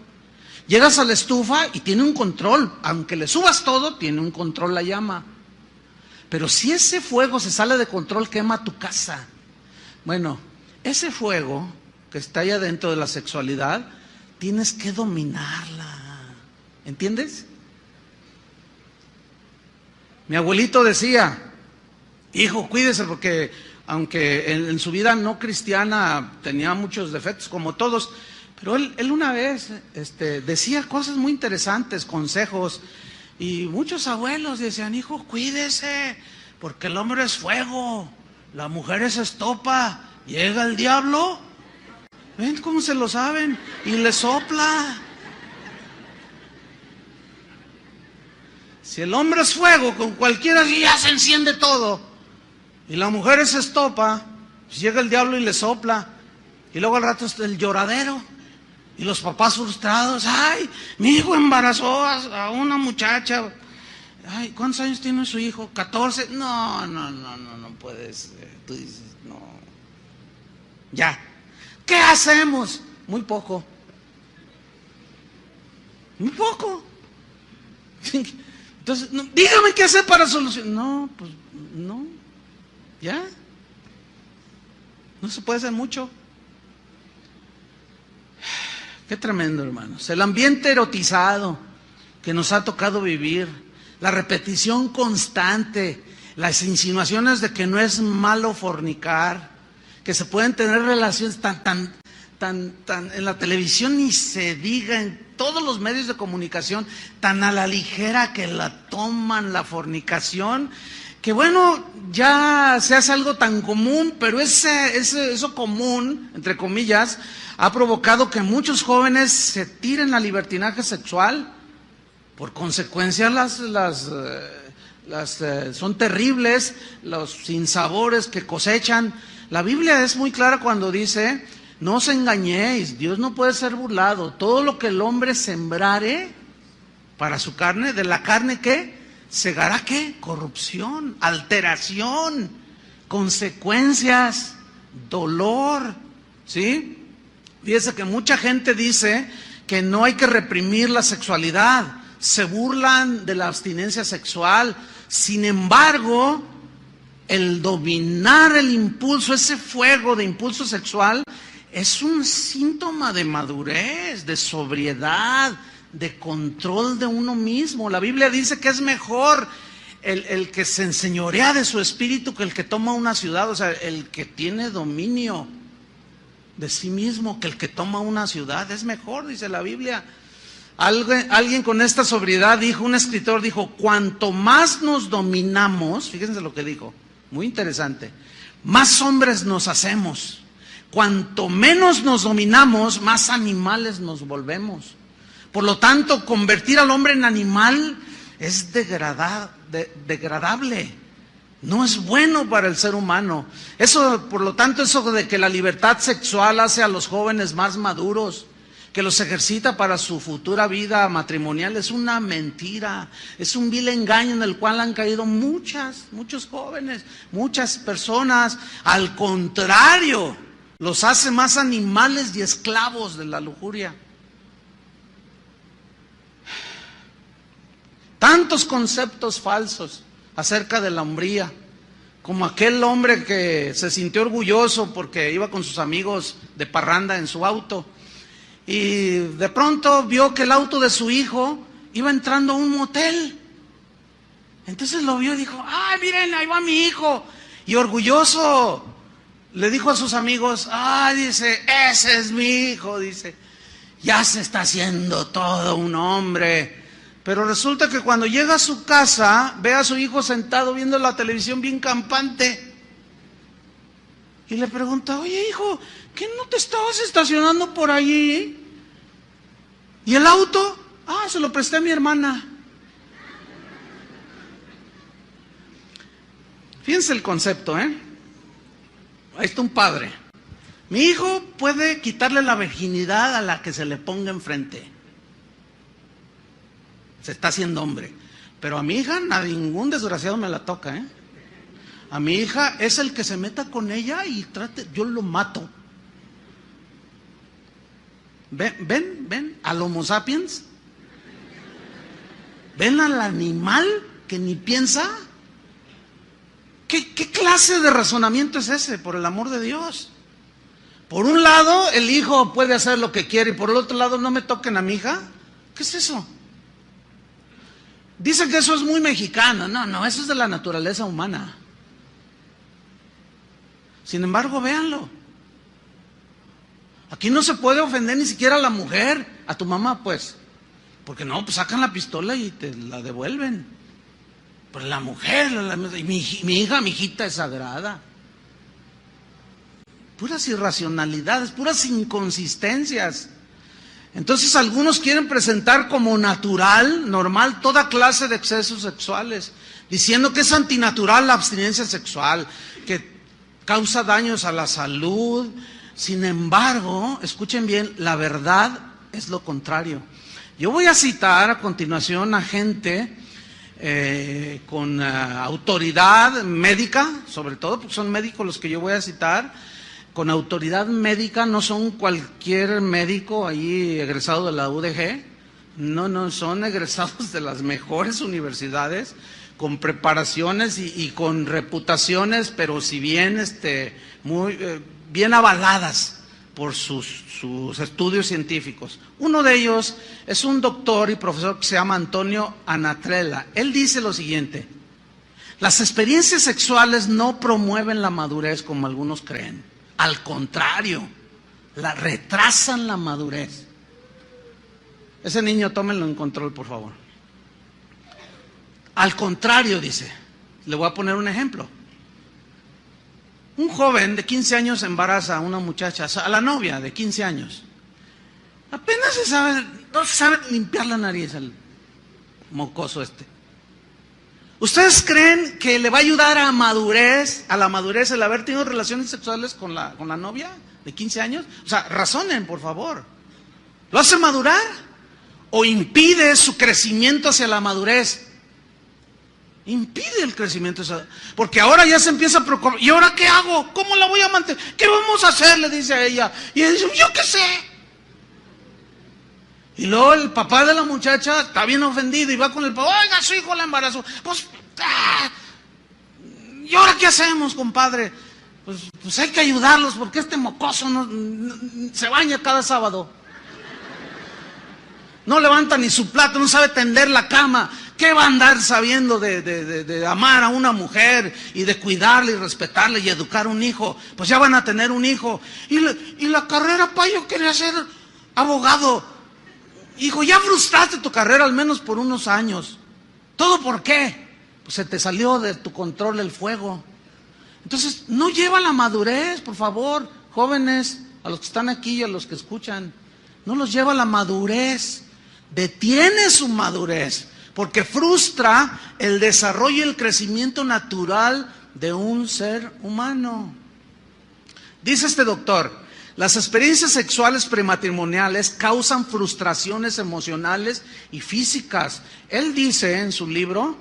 Llegas a la estufa y tiene un control, aunque le subas todo, tiene un control la llama. Pero si ese fuego se sale de control, quema tu casa. Bueno, ese fuego que está allá dentro de la sexualidad, tienes que dominarla. ¿Entiendes? Mi abuelito decía, hijo, cuídese porque aunque en su vida no cristiana tenía muchos defectos como todos, pero él una vez decía cosas muy interesantes, consejos, y muchos abuelos decían, hijo, cuídese, porque el hombre es fuego, la mujer es estopa, llega el diablo, ven cómo se lo saben, y le sopla. Si el hombre es fuego, con cualquiera ya se enciende todo, y la mujer es estopa, pues llega el diablo y le sopla, y luego al rato está el lloradero. Y los papás frustrados, ay, mi hijo embarazó a una muchacha. Ay, ¿cuántos años tiene su hijo? 14. No puedes. Tú dices, no. Ya. ¿Qué hacemos? Muy poco. Muy poco. Entonces, no, dígame qué hacer para solucionar. No, pues no. Ya. No se puede hacer mucho. Qué tremendo, hermanos. El ambiente erotizado que nos ha tocado vivir, la repetición constante, las insinuaciones de que no es malo fornicar, que se pueden tener relaciones tan en la televisión ni se diga, en todos los medios de comunicación, tan a la ligera que la toman la fornicación, que bueno, ya se hace algo tan común, pero eso común, entre comillas, ha provocado que muchos jóvenes se tiren al libertinaje sexual. Por consecuencia, son terribles los sinsabores que cosechan. La Biblia es muy clara cuando dice, no os engañéis, Dios no puede ser burlado. Todo lo que el hombre sembrare para su carne, de la carne, ¿qué? Segará, ¿qué? Corrupción, alteración, consecuencias, dolor, ¿sí? Fíjese que mucha gente dice que no hay que reprimir la sexualidad, se burlan de la abstinencia sexual. Sin embargo, el dominar el impulso, ese fuego de impulso sexual, es un síntoma de madurez, de sobriedad, de control de uno mismo. La Biblia dice que es mejor el que se enseñorea de su espíritu que el que toma una ciudad, o sea, el que tiene dominio de sí mismo que el que toma una ciudad. Es mejor, dice la Biblia. Alguien con esta sobriedad dijo, un escritor dijo, cuanto más nos dominamos, fíjense lo que dijo, muy interesante, más hombres nos hacemos. Cuanto menos nos dominamos, más animales nos volvemos. Por lo tanto, convertir al hombre en animal es degradable. No es bueno para el ser humano. Eso, por lo tanto, eso de que la libertad sexual hace a los jóvenes más maduros, que los ejercita para su futura vida matrimonial, es una mentira, es un vil engaño en el cual han caído muchos jóvenes, muchas personas. Al contrario, los hace más animales y esclavos de la lujuria. Tantos conceptos falsos acerca de la hombría, como aquel hombre que se sintió orgulloso porque iba con sus amigos de parranda en su auto y de pronto vio que el auto de su hijo iba entrando a un motel. Entonces lo vio y dijo, ¡ay, miren, ahí va mi hijo! Y orgulloso le dijo a sus amigos, ¡ay, dice, ese es mi hijo! Dice, ya se está haciendo todo un hombre. Pero resulta que cuando llega a su casa, ve a su hijo sentado viendo la televisión bien campante. Y le pregunta, oye hijo, ¿qué no te estabas estacionando por allí? ¿Y el auto? Ah, se lo presté a mi hermana. Fíjense el concepto, ¿eh? Ahí está un padre. Mi hijo puede quitarle la virginidad a la que se le ponga enfrente. Se está haciendo hombre. Pero a mi hija, a ningún desgraciado me la toca, ¿eh? A mi hija es el que se meta con ella y trate, yo lo mato. ¿Ven al Homo sapiens? ¿Ven al animal que ni piensa? ¿Qué clase de razonamiento es ese, por el amor de Dios? Por un lado, el hijo puede hacer lo que quiere y por el otro lado, no me toquen a mi hija. ¿Qué es eso? Dicen que eso es muy mexicano. No, eso es de la naturaleza humana. Sin embargo, véanlo. Aquí no se puede ofender ni siquiera a la mujer, a tu mamá, pues. Porque no, pues sacan la pistola y te la devuelven. Pero la mujer, mi hija, mi hijita es sagrada. Puras irracionalidades, puras inconsistencias. Entonces algunos quieren presentar como natural, normal, toda clase de excesos sexuales, diciendo que es antinatural la abstinencia sexual, que causa daños a la salud. Sin embargo, escuchen bien, la verdad es lo contrario. Yo voy a citar a continuación a gente con autoridad médica, sobre todo porque son médicos los que yo voy a citar, con autoridad médica, no son cualquier médico ahí egresado de la UDG, no, son egresados de las mejores universidades, con preparaciones y con reputaciones, pero si bien muy bien avaladas por sus estudios científicos. Uno de ellos es un doctor y profesor que se llama Antonio Anatrella. Él dice lo siguiente: las experiencias sexuales no promueven la madurez como algunos creen. Al contrario, retrasan la madurez. Ese niño, tómenlo en control, por favor. Al contrario, dice. Le voy a poner un ejemplo. Un joven de 15 años embaraza a una muchacha, a la novia de 15 años. Apenas no se sabe limpiar la nariz al mocoso este. ¿Ustedes creen que le va a ayudar a la madurez el haber tenido relaciones sexuales con la novia de 15 años? O sea, razonen, por favor. ¿Lo hace madurar? ¿O impide su crecimiento hacia la madurez? Impide el crecimiento. Porque ahora ya se empieza a preocupar. ¿Y ahora qué hago? ¿Cómo la voy a mantener? ¿Qué vamos a hacer? Le dice a ella. Y ella dice, yo qué sé. Y luego el papá de la muchacha está bien ofendido y va con el papá, oiga, su hijo la embarazó. Pues, ¿y ahora qué hacemos, compadre? Pues hay que ayudarlos porque este mocoso se baña cada sábado. No levanta ni su plato, no sabe tender la cama. ¿Qué va a andar sabiendo de amar a una mujer y de cuidarla y respetarla y educar a un hijo? Pues ya van a tener un hijo. Y la carrera, pa, yo quería ser abogado. Hijo, ya frustraste tu carrera al menos por unos años. ¿Todo por qué? Pues se te salió de tu control el fuego. Entonces, no lleva la madurez, por favor, jóvenes, a los que están aquí y a los que escuchan. No los lleva la madurez. Detiene su madurez, porque frustra el desarrollo y el crecimiento natural de un ser humano. Dice este doctor, las experiencias sexuales prematrimoniales causan frustraciones emocionales y físicas. Él dice en su libro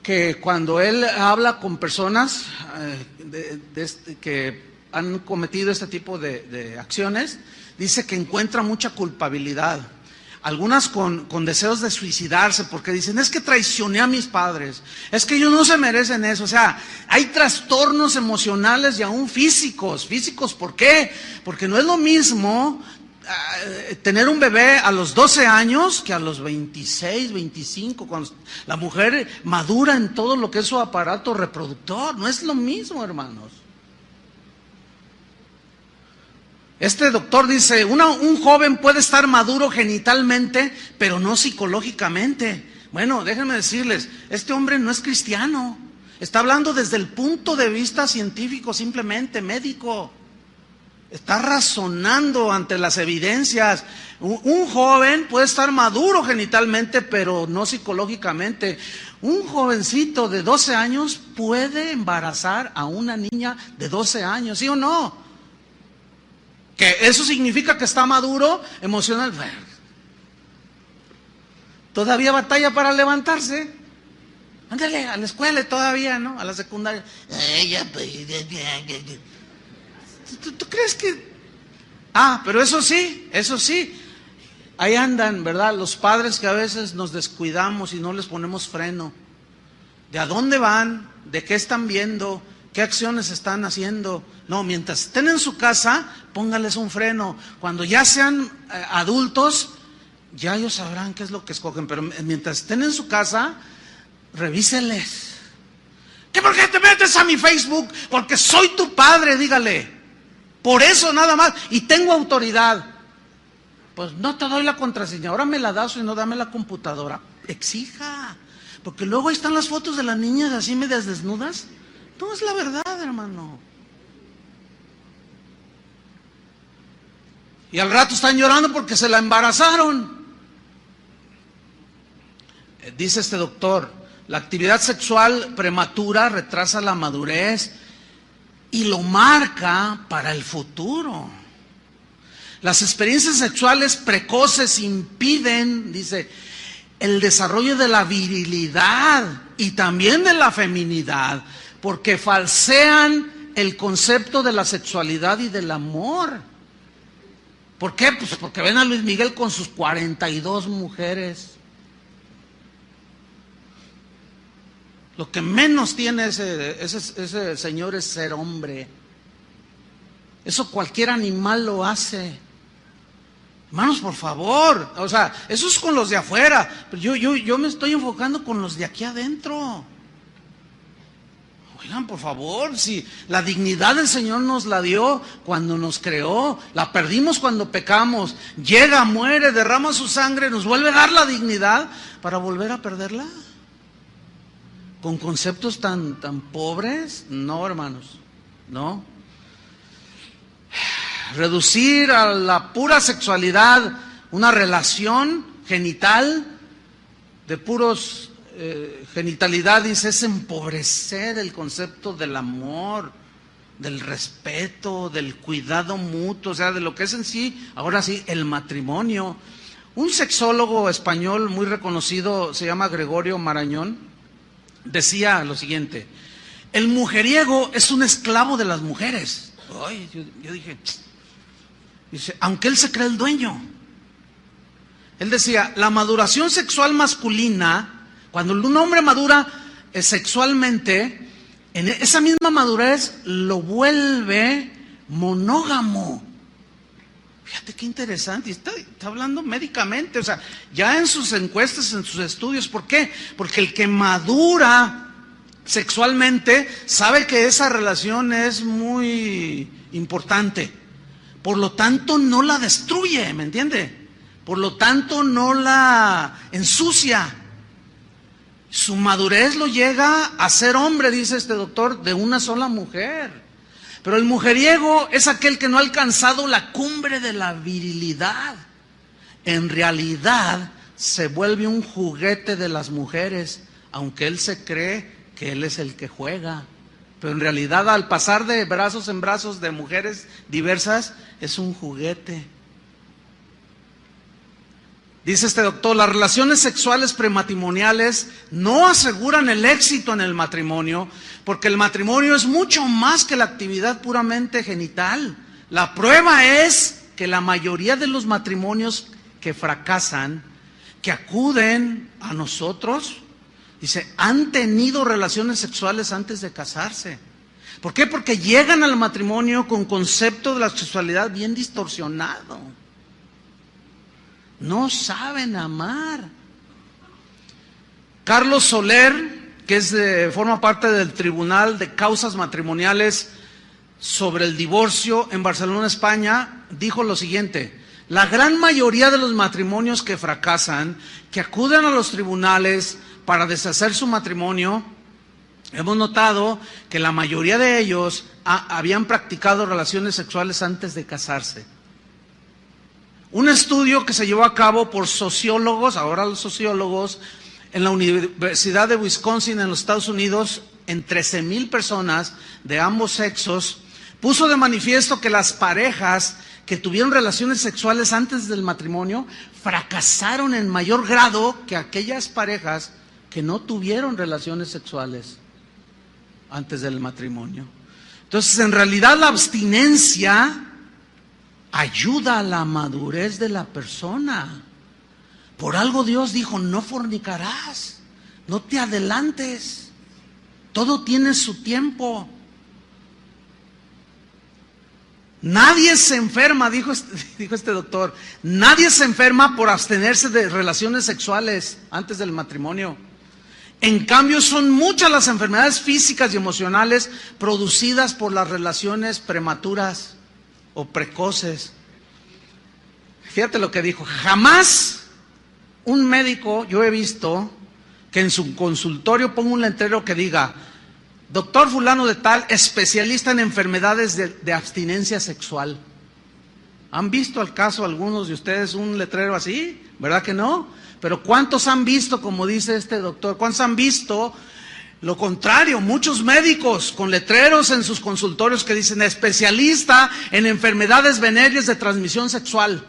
que cuando él habla con personas que han cometido este tipo de acciones, dice que encuentra mucha culpabilidad. Algunas con deseos de suicidarse porque dicen, es que traicioné a mis padres, es que ellos no se merecen eso. O sea, hay trastornos emocionales y aún físicos. ¿Físicos por qué? Porque no es lo mismo tener un bebé a los 12 años que a los 26, 25, cuando la mujer madura en todo lo que es su aparato reproductor. No es lo mismo, hermanos. Este doctor dice, un joven puede estar maduro genitalmente, pero no psicológicamente. Bueno, déjenme decirles, este hombre no es cristiano. Está hablando desde el punto de vista científico, simplemente médico. Está razonando ante las evidencias. Un joven puede estar maduro genitalmente, pero no psicológicamente. Un jovencito de 12 años puede embarazar a una niña de 12 años, ¿sí o no? Que eso significa que está maduro emocional. Todavía batalla para levantarse. Ándale, a la escuela todavía, ¿no? A la secundaria. ¿Tú crees que...? Pero eso sí. Ahí andan, ¿verdad? Los padres que a veces nos descuidamos y no les ponemos freno. ¿De a dónde van? ¿De qué están viendo? ¿Qué acciones están haciendo? No, mientras estén en su casa, póngales un freno. Cuando ya sean adultos, ya ellos sabrán qué es lo que escogen. Pero mientras estén en su casa, revíseles. ¿Qué por qué te metes a mi Facebook? Porque soy tu padre, dígale. Por eso nada más. Y tengo autoridad. Pues no te doy la contraseña. Ahora me la das y no dame la computadora. Exija. Porque luego ahí están las fotos de las niñas así medias desnudas. No es la verdad, hermano. Y al rato están llorando porque se la embarazaron. Dice este doctor, la actividad sexual prematura retrasa la madurez y lo marca para el futuro. Las experiencias sexuales precoces impiden, dice, el desarrollo de la virilidad y también de la feminidad, porque falsean el concepto de la sexualidad y del amor. ¿Por qué? Pues porque ven a Luis Miguel con sus 42 mujeres. Lo que menos tiene ese señor es ser hombre. Eso cualquier animal lo hace. Hermanos, por favor. O sea, eso es con los de afuera. Pero yo me estoy enfocando con los de aquí adentro. Oigan, por favor, si la dignidad del Señor nos la dio cuando nos creó, la perdimos cuando pecamos, llega, muere, derrama su sangre, nos vuelve a dar la dignidad para volver a perderla. ¿Con conceptos tan pobres? No, hermanos, no. Reducir a la pura sexualidad una relación genital de puros genitalidad, dice, es empobrecer el concepto del amor, del respeto, del cuidado mutuo, o sea, de lo que es en sí, ahora sí, el matrimonio. Un sexólogo español muy reconocido, se llama Gregorio Marañón, decía lo siguiente: el mujeriego es un esclavo de las mujeres. Ay, yo dije, dice, aunque él se cree el dueño. Él decía, la maduración sexual masculina, cuando un hombre madura sexualmente, en esa misma madurez lo vuelve monógamo. Fíjate qué interesante, está hablando médicamente, o sea, ya en sus encuestas, en sus estudios. ¿Por qué? Porque el que madura sexualmente sabe que esa relación es muy importante, por lo tanto no la destruye, ¿me entiende? Por lo tanto no la ensucia. Su madurez lo llega a ser hombre, dice este doctor, de una sola mujer. Pero el mujeriego es aquel que no ha alcanzado la cumbre de la virilidad. En realidad se vuelve un juguete de las mujeres, aunque él se cree que él es el que juega. Pero en realidad, al pasar de brazos en brazos de mujeres diversas, es un juguete. Dice este doctor, las relaciones sexuales prematrimoniales no aseguran el éxito en el matrimonio, porque el matrimonio es mucho más que la actividad puramente genital. La prueba es que la mayoría de los matrimonios que fracasan, que acuden a nosotros, dice, han tenido relaciones sexuales antes de casarse. ¿Por qué? Porque llegan al matrimonio con concepto de la sexualidad bien distorsionado. No saben amar. Carlos Soler, que forma parte del Tribunal de Causas Matrimoniales sobre el Divorcio en Barcelona, España, dijo lo siguiente: la gran mayoría de los matrimonios que fracasan, que acuden a los tribunales para deshacer su matrimonio, hemos notado que la mayoría de ellos habían practicado relaciones sexuales antes de casarse. Un estudio que se llevó a cabo por sociólogos, ahora los sociólogos, en la Universidad de Wisconsin en los Estados Unidos, en 13,000 personas de ambos sexos, puso de manifiesto que las parejas que tuvieron relaciones sexuales antes del matrimonio fracasaron en mayor grado que aquellas parejas que no tuvieron relaciones sexuales antes del matrimonio. Entonces, en realidad la abstinencia ayuda a la madurez de la persona. Por algo Dios dijo, no fornicarás, no te adelantes, todo tiene su tiempo. Nadie se enferma, dijo este doctor, nadie se enferma por abstenerse de relaciones sexuales antes del matrimonio. En cambio, son muchas las enfermedades físicas y emocionales producidas por las relaciones prematuras o precoces. Fíjate lo que dijo, jamás un médico, yo he visto, que en su consultorio ponga un letrero que diga, doctor fulano de tal, especialista en enfermedades de abstinencia sexual. ¿Han visto al caso algunos de ustedes un letrero así? ¿Verdad que no? Pero ¿cuántos han visto, como dice este doctor? ¿Cuántos han visto lo contrario? Muchos médicos con letreros en sus consultorios que dicen especialista en enfermedades venéreas de transmisión sexual.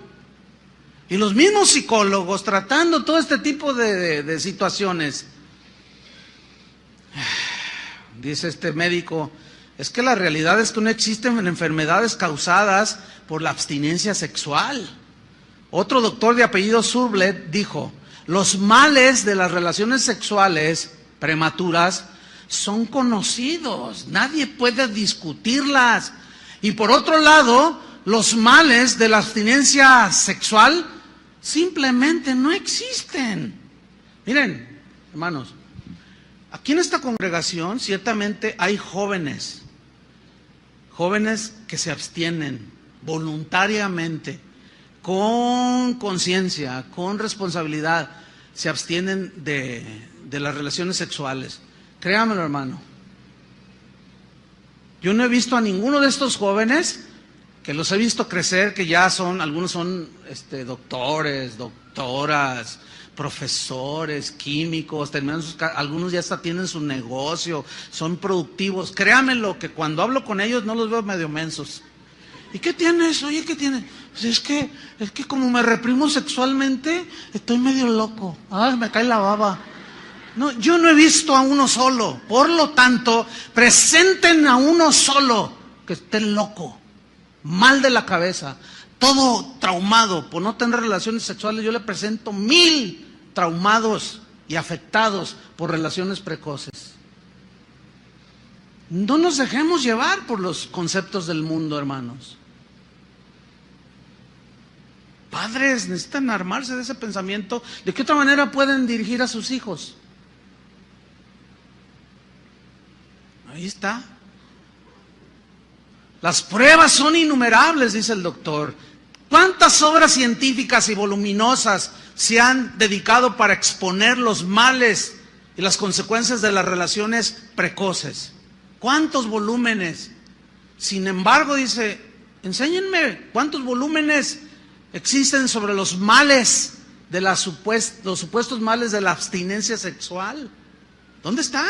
Y los mismos psicólogos tratando todo este tipo de situaciones. Dice este médico, es que la realidad es que no existen enfermedades causadas por la abstinencia sexual. Otro doctor de apellido Surblet dijo, los males de las relaciones sexuales prematuras son conocidos, nadie puede discutirlas. Y por otro lado, los males de la abstinencia sexual simplemente no existen. Miren, hermanos, aquí en esta congregación ciertamente hay jóvenes que se abstienen voluntariamente, con conciencia, con responsabilidad, se abstienen de las relaciones sexuales. Créamelo, hermano. Yo no he visto a ninguno de estos jóvenes, que los he visto crecer, que ya son, algunos son doctores, doctoras, profesores, químicos, algunos ya hasta tienen su negocio, son productivos. Créanmelo que cuando hablo con ellos no los veo medio mensos. ¿Y qué tienes? Oye, ¿qué tienes? Pues es que como me reprimo sexualmente, estoy medio loco. Ay, me cae la baba. No, yo no he visto a uno solo. Por lo tanto, presenten a uno solo que esté loco, mal de la cabeza, todo traumado por no tener relaciones sexuales. Yo le presento 1000 traumados y afectados por relaciones precoces. No nos dejemos llevar por los conceptos del mundo, hermanos. Padres necesitan armarse de ese pensamiento. ¿De qué otra manera pueden dirigir a sus hijos? Ahí está. Las pruebas son innumerables, dice el doctor. ¿Cuántas obras científicas y voluminosas se han dedicado para exponer los males y las consecuencias de las relaciones precoces? ¿Cuántos volúmenes? Sin embargo, dice, enséñenme cuántos volúmenes existen sobre los males de los supuestos males de la abstinencia sexual. ¿Dónde están?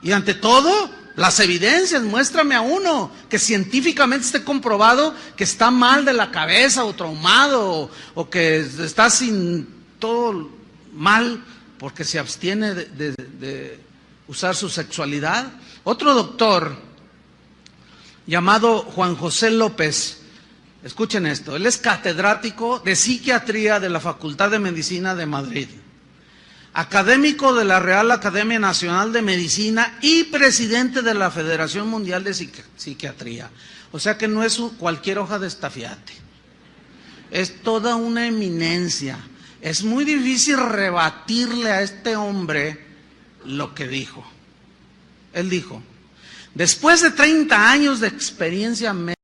Y ante todo, las evidencias. Muéstrame a uno que científicamente esté comprobado que está mal de la cabeza o traumado o que está sin todo mal porque se abstiene de usar su sexualidad. Otro doctor llamado Juan José López, escuchen esto, él es catedrático de psiquiatría de la Facultad de Medicina de Madrid, académico de la Real Academia Nacional de Medicina y presidente de la Federación Mundial de Psiquiatría. O sea que no es cualquier hoja de estafiate, es toda una eminencia. Es muy difícil rebatirle a este hombre lo que dijo. Él dijo, después de 30 años de experiencia médica,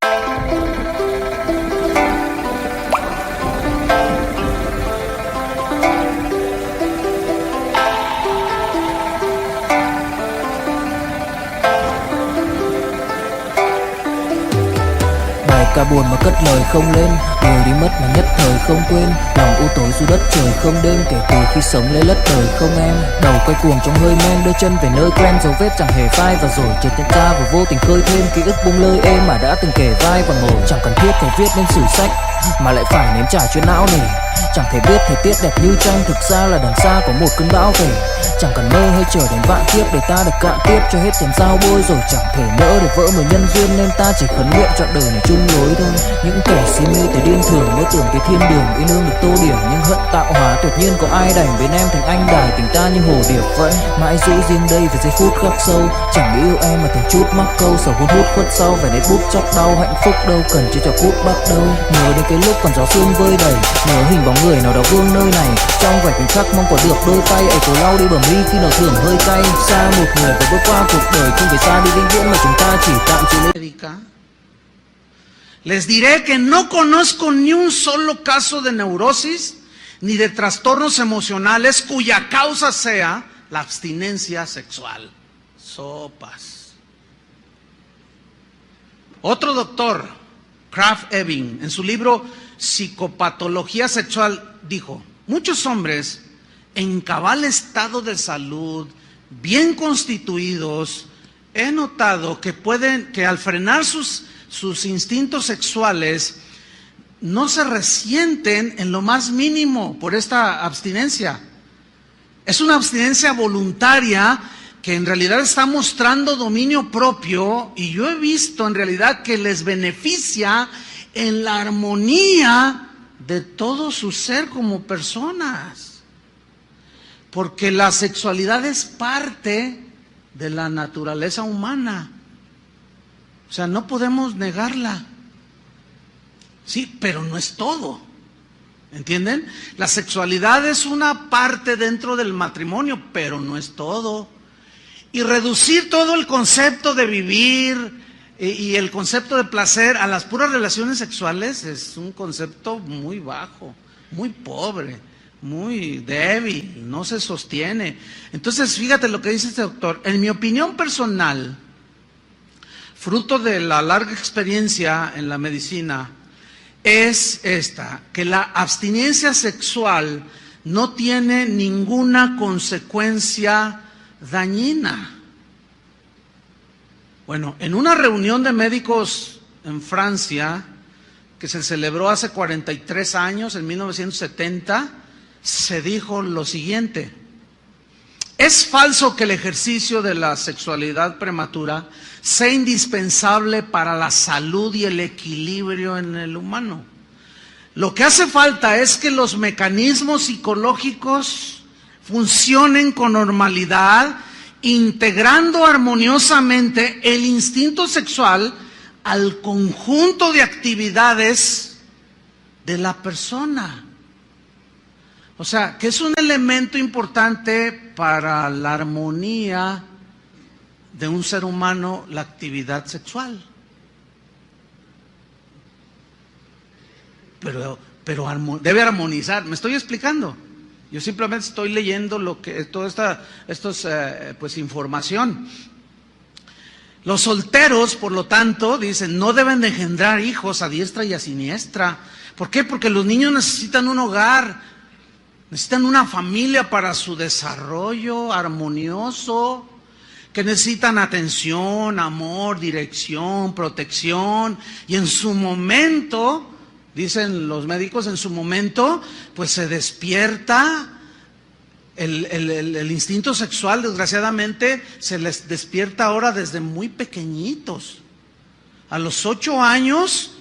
cả buồn mà cất lời không lên, người đi mất mà nhất thời không quên, lòng u tối dù đất trời không đêm, kể từ khi sống lấy lất đời không em. Đầu quay cuồng trong hơi men, đưa chân về nơi quen, dấu vết chẳng hề phai và rồi chợt nhận ra và vô tình khơi thêm ký ức bung lơi êm mà đã từng kể vai và ngồi. Chẳng cần thiết phải viết nên sử sách mà lại phải nếm trải chuyện não nề. Chẳng thể biết thời tiết đẹp như tranh, thực ra là đằng xa có một cơn bão về. Chẳng cần mơ hay chờ đến vạn kiếp để ta được cạn tiếp cho hết chén dao bôi, rồi chẳng thể nỡ để vỡ mười nhân duyên, nên ta chỉ khấn nguyện chọn đời này chung lối thôi. Những kẻ si mê tới điên thường mơ tưởng cái thiên đường yêu đương được tô điểm, nhưng hận tạo hóa tuyệt nhiên có ai đành bên em thành anh đài, tình ta như hồ điệp vẫn mãi giữ riêng đây về giây phút khắc sâu. Chẳng nghĩ yêu em mà từng chút mắc câu, sầu hun hút khuất sau về nét bút chóc đau, hạnh phúc đâu cần chỉ cho cút bắt đầu. Nhớ đến cái lúc còn gió sương vơi đầy, nhớ hình bóng người nào đó vương nơi này, trong vài khoảnh khắc mong có được đôi tay ấy cố lau đi bờ mi khi nào thường hơi cay. Xa một người và bước qua cuộc đời không phải xa đi vĩnh viễn mà chúng ta chỉ tạm chịu lấy. Les diré que no conozco ni un solo caso de neurosis ni de trastornos emocionales cuya causa sea la abstinencia sexual. Sopas. Otro doctor, Kraft Ebing, en su libro Psicopatología Sexual, dijo, muchos hombres en cabal estado de salud, bien constituidos, he notado que al frenar sus instintos sexuales no se resienten en lo más mínimo por esta abstinencia. Es una abstinencia voluntaria que en realidad está mostrando dominio propio, y yo he visto en realidad que les beneficia en la armonía de todo su ser como personas, porque la sexualidad es parte de la naturaleza humana. O sea, no podemos negarla. Sí, pero no es todo. ¿Entienden? La sexualidad es una parte dentro del matrimonio, pero no es todo. Y reducir todo el concepto de vivir y el concepto de placer a las puras relaciones sexuales es un concepto muy bajo, muy pobre, muy débil, no se sostiene. Entonces, fíjate lo que dice este doctor. En mi opinión personal, fruto de la larga experiencia en la medicina, es esta, que la abstinencia sexual no tiene ninguna consecuencia dañina. Bueno, en una reunión de médicos en Francia, que se celebró hace 43 años, en 1970, se dijo lo siguiente: es falso que el ejercicio de la sexualidad prematura sea indispensable para la salud y el equilibrio en el humano. Lo que hace falta es que los mecanismos psicológicos funcionen con normalidad integrando armoniosamente el instinto sexual al conjunto de actividades de la persona. O sea, que es un elemento importante para la armonía de un ser humano, la actividad sexual. Pero debe armonizar. ¿Me estoy explicando? Yo simplemente estoy leyendo lo que toda esta pues información. Los solteros, por lo tanto, dicen, no deben de engendrar hijos a diestra y a siniestra. ¿Por qué? Porque los niños necesitan un hogar, necesitan una familia para su desarrollo armonioso, que necesitan atención, amor, dirección, protección, y en su momento, dicen los médicos, en su momento, pues se despierta el instinto sexual. Desgraciadamente, se les despierta ahora desde muy pequeñitos. A los 8 años,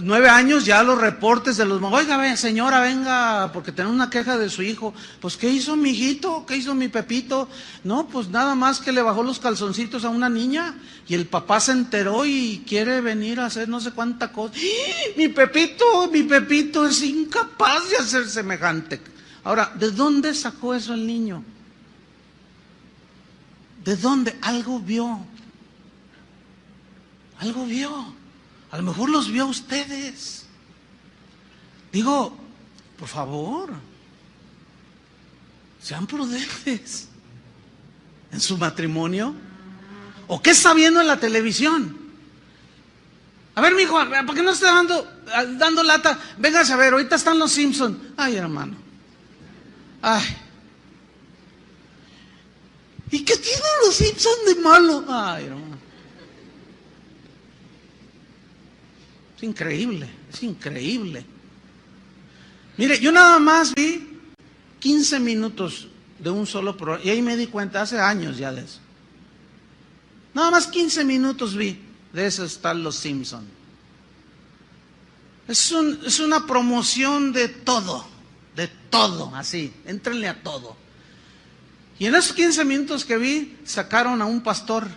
9 años, ya los reportes de los... Oiga, señora, venga, porque tenemos una queja de su hijo. Pues, ¿qué hizo mi hijito? ¿Qué hizo mi Pepito? No, pues nada más que le bajó los calzoncitos a una niña y el papá se enteró y quiere venir a hacer no sé cuánta cosa. ¡Ah! Mi Pepito es incapaz de hacer semejante. Ahora, ¿de dónde sacó eso el niño? ¿De dónde? Algo vio. Algo vio. A lo mejor los vio a ustedes. Digo, por favor, sean prudentes en su matrimonio. ¿O qué está viendo en la televisión? A ver, mijo, ¿por qué no está dando lata? Véngase a ver, ahorita están los Simpsons. Ay, hermano. Ay. ¿Y qué tienen los Simpsons de malo? Ay, hermano. Es increíble, es increíble. Mire, yo nada más vi 15 minutos de un solo programa, y ahí me di cuenta, hace años ya de eso. Nada más 15 minutos vi, de eso están los Simpsons. Es una promoción de todo, así, éntrenle a todo. Y en esos 15 minutos que vi, sacaron a un pastor.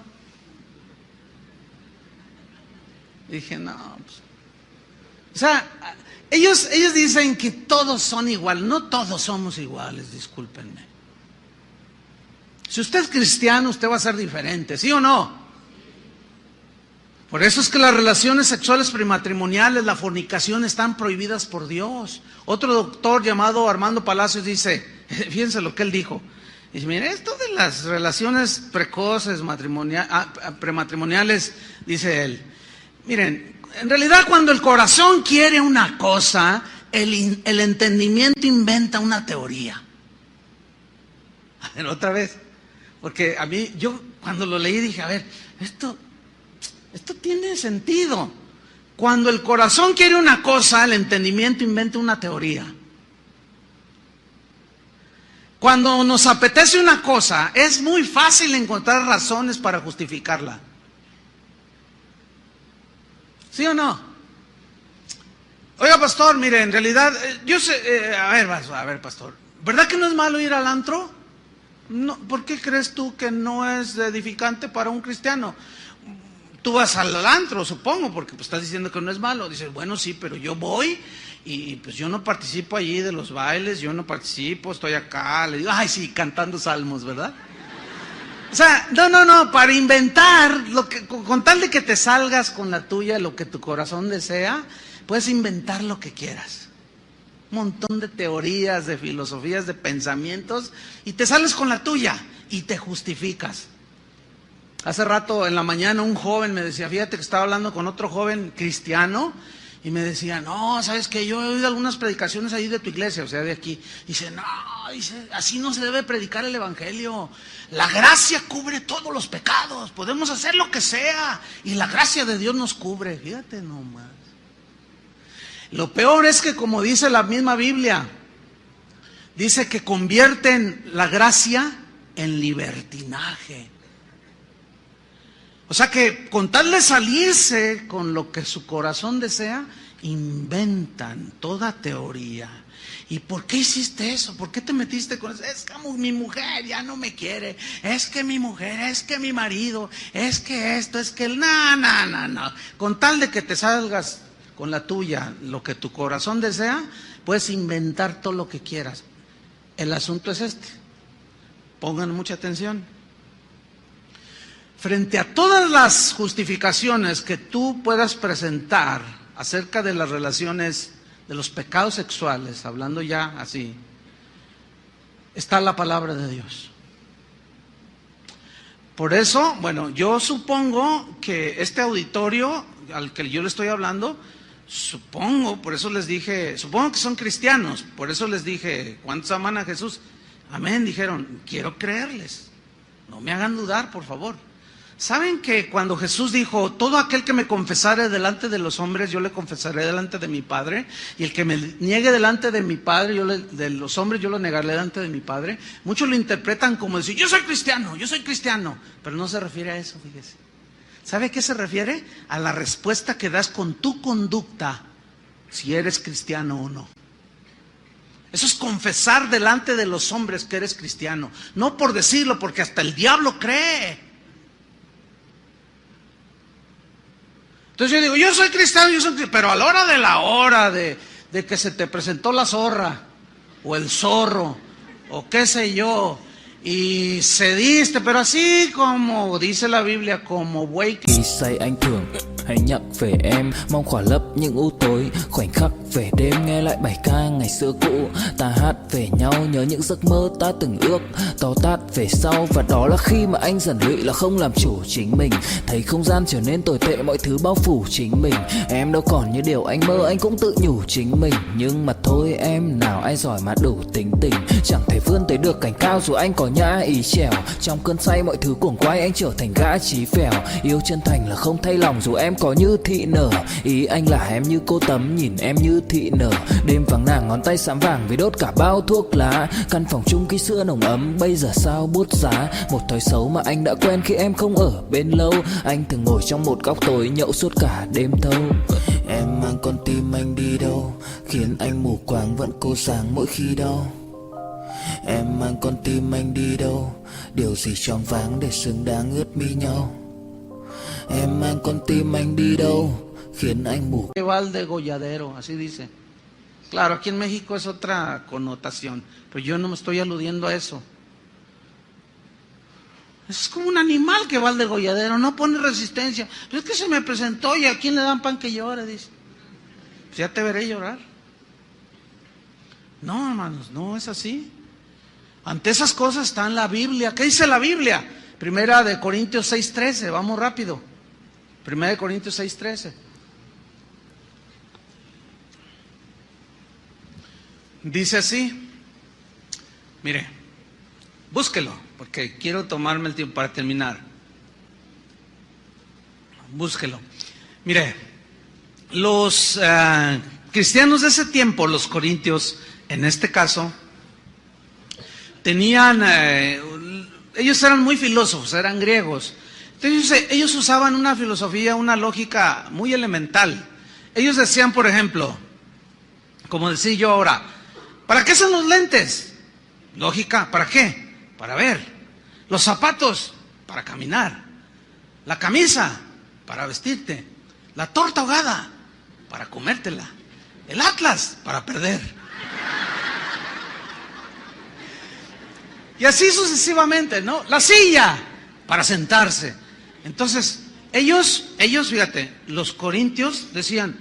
Dije, no, pues... O sea, ellos dicen que todos son iguales. No todos somos iguales, discúlpenme. Si usted es cristiano, usted va a ser diferente, ¿sí o no? Por eso es que las relaciones sexuales prematrimoniales, la fornicación, están prohibidas por Dios. Otro doctor llamado Armando Palacios dice, fíjense lo que él dijo. Dice, mire, esto de las relaciones precoces, prematrimoniales, dice él, miren, en realidad cuando el corazón quiere una cosa, el entendimiento inventa una teoría. A ver, otra vez, porque a mí, yo cuando lo leí dije, a ver, esto tiene sentido. Cuando el corazón quiere una cosa, el entendimiento inventa una teoría. Cuando nos apetece una cosa, es muy fácil encontrar razones para justificarla. ¿Sí o no? Oiga, pastor, mire, en realidad, yo sé, a ver, pastor, ¿verdad que no es malo ir al antro? No, ¿por qué crees tú que no es edificante para un cristiano? Tú vas al antro, supongo, porque pues estás diciendo que no es malo. Dices, bueno, sí, pero yo voy y pues yo no participo allí de los bailes, yo no participo, estoy acá, le digo, ay, sí, cantando salmos, ¿verdad? O sea, no, para inventar, con tal de que te salgas con la tuya, lo que tu corazón desea, puedes inventar lo que quieras. Un montón de teorías, de filosofías, de pensamientos, y te sales con la tuya y te justificas. Hace rato en la mañana un joven me decía, fíjate que estaba hablando con otro joven cristiano, y me decía, no, ¿sabes qué? Yo he oído algunas predicaciones ahí de tu iglesia, o sea, de aquí. Dice, no, así no se debe predicar el evangelio. La gracia cubre todos los pecados, podemos hacer lo que sea, y la gracia de Dios nos cubre. Fíjate nomás. Lo peor es que, como dice la misma Biblia, dice que convierten la gracia en libertinaje. O sea que con tal de salirse con lo que su corazón desea, inventan toda teoría. ¿Y por qué hiciste eso? ¿Por qué te metiste con eso? Es que mi mujer ya no me quiere. Es que mi mujer, es que mi marido, es que esto, es que el... No. Con tal de que te salgas con la tuya, lo que tu corazón desea, puedes inventar todo lo que quieras. El asunto es este. Pongan mucha atención. Frente a todas las justificaciones que tú puedas presentar acerca de las relaciones, de los pecados sexuales, hablando ya así, está la palabra de Dios. Por eso, bueno, yo supongo que este auditorio al que yo le estoy hablando, por eso les dije, supongo que son cristianos, por eso les dije, ¿cuántos aman a Jesús? Amén, dijeron, quiero creerles, no me hagan dudar, por favor. ¿Saben que cuando Jesús dijo, todo aquel que me confesare delante de los hombres, yo le confesaré delante de mi Padre, y el que me niegue delante de mi Padre, de los hombres, yo lo negaré delante de mi Padre? Muchos lo interpretan como decir, yo soy cristiano, pero no se refiere a eso, fíjese. ¿Sabe a qué se refiere? A la respuesta que das con tu conducta, si eres cristiano o no. Eso es confesar delante de los hombres que eres cristiano, no por decirlo, porque hasta el diablo cree. Entonces yo digo, yo soy cristiano, pero a la hora de que se te presentó la zorra, o el zorro, o qué sé yo, y cediste, pero así como dice la Biblia, como buey. Khi say anh thường hay nhắc về em, mong khỏa lấp những u tối, khoảnh khắc về đêm nghe lại bài ca ngày xưa cũ. Ta hát về nhau nhớ những giấc mơ ta từng ước, to tát về sau, và đó là khi mà anh dần lụy là không làm chủ chính mình. Thấy không gian trở nên tồi tệ, mọi thứ bao phủ chính mình. Em đâu còn như điều anh mơ, anh cũng tự nhủ chính mình. Nhưng mà thôi em, nào ai giỏi mà đủ tính tình, chẳng thể vươn tới được cảnh cao dù anh có nhã ý trèo. Trong cơn say mọi thứ cuồng quay, anh trở thành gã chí phèo. Yêu chân thành là không thay lòng dù em có như thị nở. Ý anh là em như cô tấm, nhìn em như thị nở. Đêm vắng nàng ngón tay xám vàng vì đốt cả bao thuốc lá. Căn phòng chung ký sữa nồng ấm, bây giờ sao bút giá. Một thói xấu mà anh đã quen khi em không ở bên lâu. Anh thường ngồi trong một góc tối nhậu suốt cả đêm thâu. Em mang con tim anh đi đâu, khiến anh mù quáng vẫn cố sáng mỗi khi đau. Em mang con tim anh đi đâu, điều gì choáng váng để xứng đáng ướt mi nhau. Em mang con tim anh đi đâu, khiến anh mù. Que va al degolladero, así dice. Claro, aquí en México es otra connotación, pero yo no me estoy aludiendo a eso. Es como un animal que va al degolladero, no pone resistencia. Pero es que se me presentó y a quién le dan pan que llore, dice. Pues ya te veré llorar. No, hermanos, no es así. Ante esas cosas está en la Biblia. ¿Qué dice la Biblia? Primera de Corintios 6:13, vamos rápido. Primera de Corintios 6:13. Dice así, mire, búsquelo, porque quiero tomarme el tiempo para terminar. Búsquelo. Mire, los cristianos de ese tiempo, los corintios, en este caso, tenían, ellos eran muy filósofos, eran griegos. Entonces ellos usaban una filosofía, una lógica muy elemental. Ellos decían, por ejemplo, como decía yo ahora, ¿para qué son los lentes? Lógica, ¿para qué? Para ver. Los zapatos, para caminar. La camisa, para vestirte. La torta ahogada, para comértela. El atlas, para perder. Y así sucesivamente, ¿no? La silla, para sentarse. Entonces, ellos, fíjate, los corintios decían,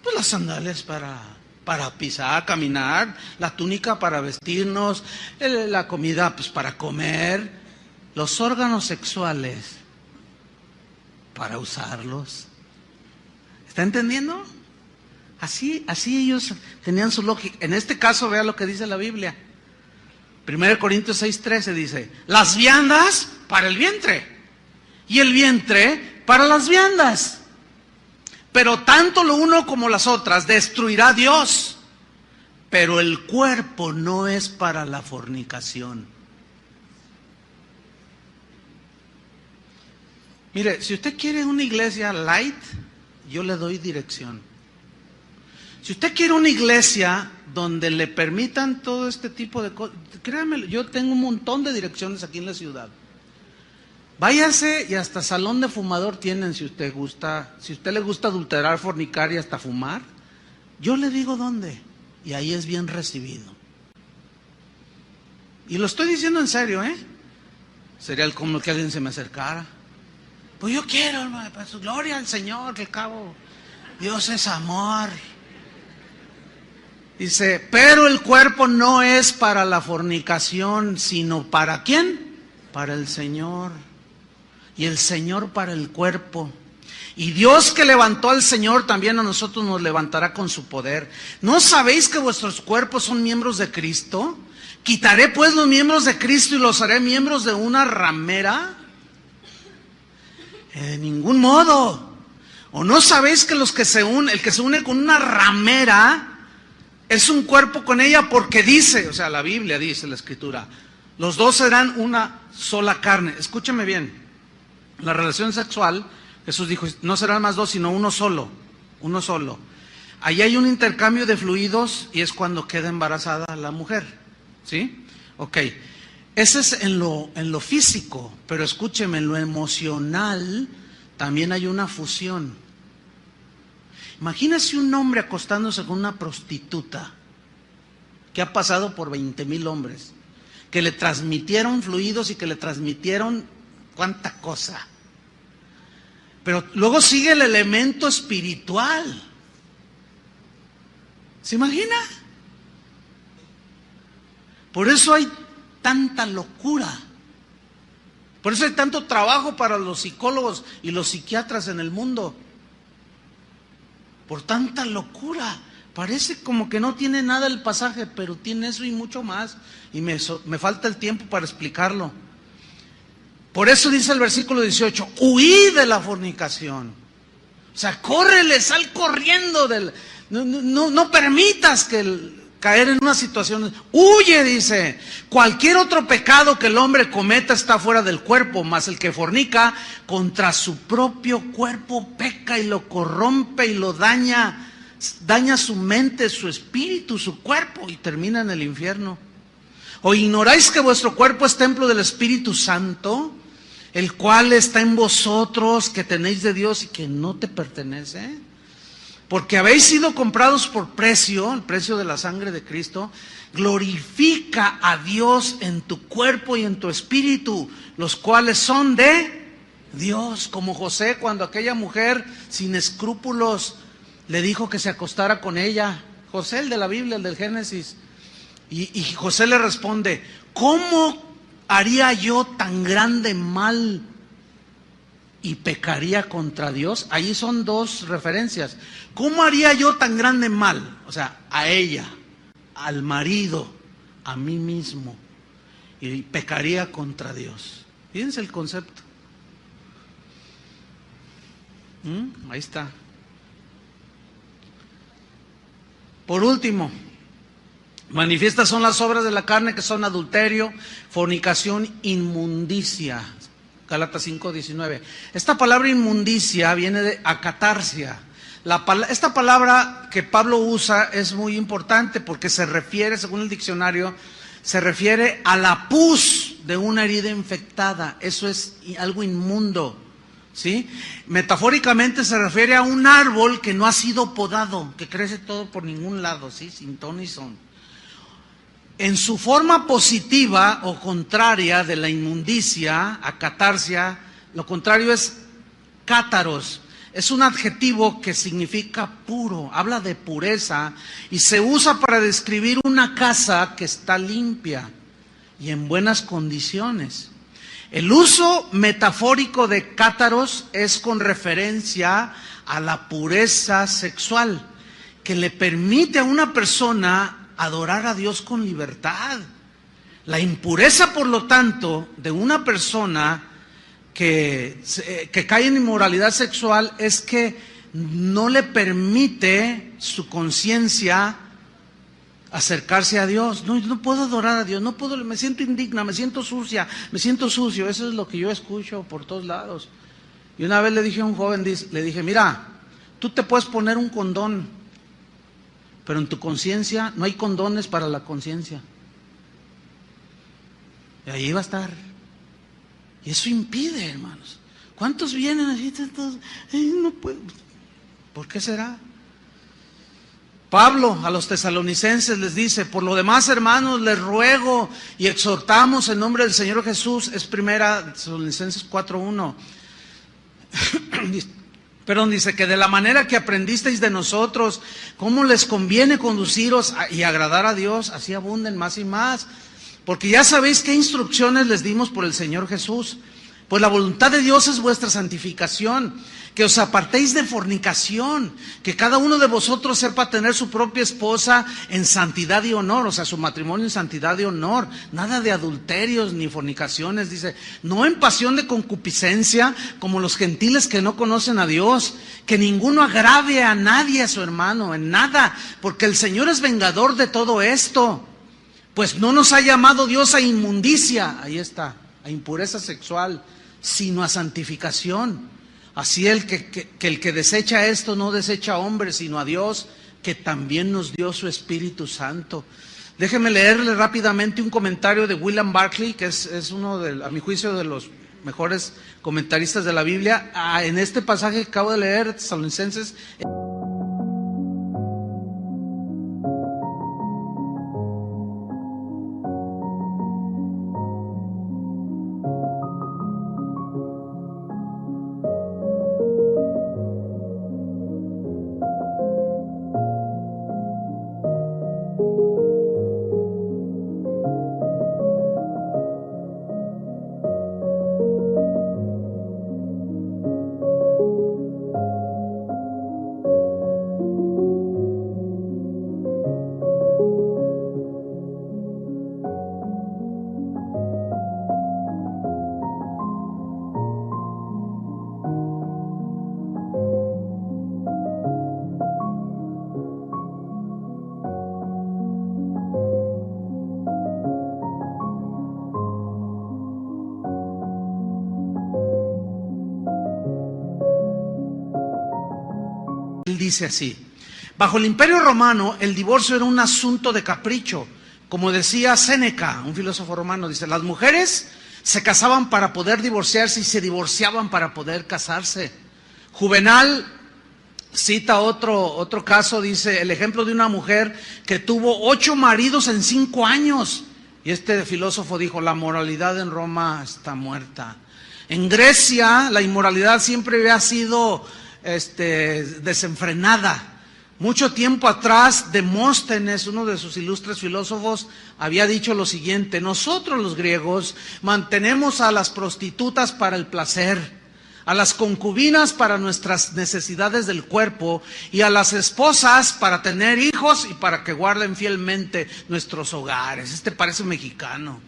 pues las sandalias para pisar, caminar, la túnica para vestirnos, la comida pues para comer, los órganos sexuales para usarlos. ¿Está entendiendo? Así ellos tenían su lógica. En este caso, vea lo que dice la Biblia. 1 Corintios 6:13 dice, las viandas para el vientre y el vientre para las viandas. Pero tanto lo uno como las otras destruirá Dios. Pero el cuerpo no es para la fornicación. Mire, si usted quiere una iglesia light, yo le doy dirección. Si usted quiere una iglesia donde le permitan todo este tipo de cosas, créanme, yo tengo un montón de direcciones aquí en la ciudad. Váyase y hasta salón de fumador tienen si usted gusta. Si usted le gusta adulterar, fornicar y hasta fumar, yo le digo dónde. Y ahí es bien recibido. Y lo estoy diciendo en serio, ¿eh? Sería como que alguien se me acercara. Pues yo quiero, hermano, para su gloria al Señor, que al cabo Dios es amor. Dice, pero el cuerpo no es para la fornicación, sino ¿para quién? Para el Señor. Y el Señor para el cuerpo. Y Dios que levantó al Señor también a nosotros nos levantará con su poder. ¿No sabéis que vuestros cuerpos son miembros de Cristo? ¿Quitaré pues los miembros de Cristo y los haré miembros de una ramera? De ningún modo. ¿O no sabéis que el que se une con una ramera es un cuerpo con ella? Porque dice, o sea, la Biblia dice, la Escritura, los dos serán una sola carne. Escúcheme bien. La relación sexual, Jesús dijo, no serán más dos, sino uno solo, uno solo. Ahí hay un intercambio de fluidos y es cuando queda embarazada la mujer, ¿sí? Ok, ese es en lo físico, pero escúcheme, en lo emocional también hay una fusión. Imagínese un hombre acostándose con una prostituta que ha pasado por 20,000 hombres, que le transmitieron fluidos y que le transmitieron cuánta cosa. Pero luego sigue el elemento espiritual. ¿Se imagina? Por eso hay tanta locura. Por eso hay tanto trabajo para los psicólogos y los psiquiatras en el mundo. Por tanta locura. Parece como que no tiene nada el pasaje, pero tiene eso y mucho más. Y me falta el tiempo para explicarlo. Por eso dice el versículo 18, huid de la fornicación. O sea, córrele, sal corriendo no permitas caer en una situación. Huye, dice. Cualquier otro pecado que el hombre cometa está fuera del cuerpo, mas el que fornica contra su propio cuerpo peca y lo corrompe y lo daña su mente, su espíritu, su cuerpo y termina en el infierno. ¿O ignoráis que vuestro cuerpo es templo del Espíritu Santo, el cual está en vosotros, que tenéis de Dios y que no te pertenece? Porque habéis sido comprados por precio, el precio de la sangre de Cristo. Glorifica a Dios en tu cuerpo y en tu espíritu, los cuales son de Dios. Como José, cuando aquella mujer sin escrúpulos le dijo que se acostara con ella. José, el de la Biblia, el del Génesis. Y José le responde, ¿cómo haría yo tan grande mal y pecaría contra Dios? Ahí son dos referencias. ¿Cómo haría yo tan grande mal? O sea, a ella, al marido, a mí mismo, y pecaría contra Dios. Fíjense el concepto. Ahí está. Por último, manifiestas son las obras de la carne, que son adulterio, fornicación, inmundicia. Gálatas 5:19. Esta palabra inmundicia viene de acatarsia. Esta palabra que Pablo usa es muy importante porque se refiere, según el diccionario, se refiere a la pus de una herida infectada. Eso es algo inmundo, ¿sí? Metafóricamente se refiere a un árbol que no ha sido podado, que crece todo por ningún lado, ¿sí? Sin ton ni son. En su forma positiva o contraria de la inmundicia, acatarsia, lo contrario es cátaros. Es un adjetivo que significa puro, habla de pureza y se usa para describir una casa que está limpia y en buenas condiciones. El uso metafórico de cátaros es con referencia a la pureza sexual, que le permite a una persona adorar a Dios con libertad. La impureza, por lo tanto, de una persona que cae en inmoralidad sexual es que no le permite su conciencia acercarse a Dios. No puedo adorar a Dios, no puedo, me siento indigna, me siento sucia, me siento sucio. Eso es lo que yo escucho por todos lados. Y una vez le dije a un joven, le dije, mira, tú te puedes poner un condón, pero en tu conciencia no hay condones para la conciencia. Y ahí va a estar. Y eso impide, hermanos. ¿Cuántos vienen así? No puedo. ¿Por qué será? Pablo a los tesalonicenses les dice: por lo demás, hermanos, les ruego y exhortamos en nombre del Señor Jesús. Es primera Tesalonicenses 4:1. Perdón, dice que de la manera que aprendisteis de nosotros, cómo les conviene conduciros y agradar a Dios, así abunden más y más. Porque ya sabéis qué instrucciones les dimos por el Señor Jesús. Pues la voluntad de Dios es vuestra santificación, que os apartéis de fornicación, que cada uno de vosotros sepa tener su propia esposa en santidad y honor, o sea, su matrimonio en santidad y honor, nada de adulterios ni fornicaciones, dice, no en pasión de concupiscencia, como los gentiles que no conocen a Dios, que ninguno agrave a nadie, a su hermano, en nada, porque el Señor es vengador de todo esto, pues no nos ha llamado Dios a inmundicia, ahí está, a impureza sexual, sino a santificación. Así el que desecha esto no desecha a hombres, sino a Dios, que también nos dio su Espíritu Santo. Déjeme leerle rápidamente un comentario de William Barclay, que es uno, a mi juicio, de los mejores comentaristas de la Biblia. En este pasaje que acabo de leer, Tesalonicenses. Dice así: bajo el Imperio Romano el divorcio era un asunto de capricho, como decía Séneca, un filósofo romano. Dice: las mujeres se casaban para poder divorciarse y se divorciaban para poder casarse. Juvenal cita otro caso, dice el ejemplo de una mujer que tuvo 8 maridos en 5 años, y este filósofo dijo: la moralidad en Roma está muerta. En Grecia la inmoralidad siempre había sido desenfrenada. Mucho tiempo atrás, Demóstenes, uno de sus ilustres filósofos, había dicho lo siguiente: nosotros los griegos mantenemos a las prostitutas para el placer, a las concubinas para nuestras necesidades del cuerpo y a las esposas para tener hijos y para que guarden fielmente nuestros hogares. Parece mexicano.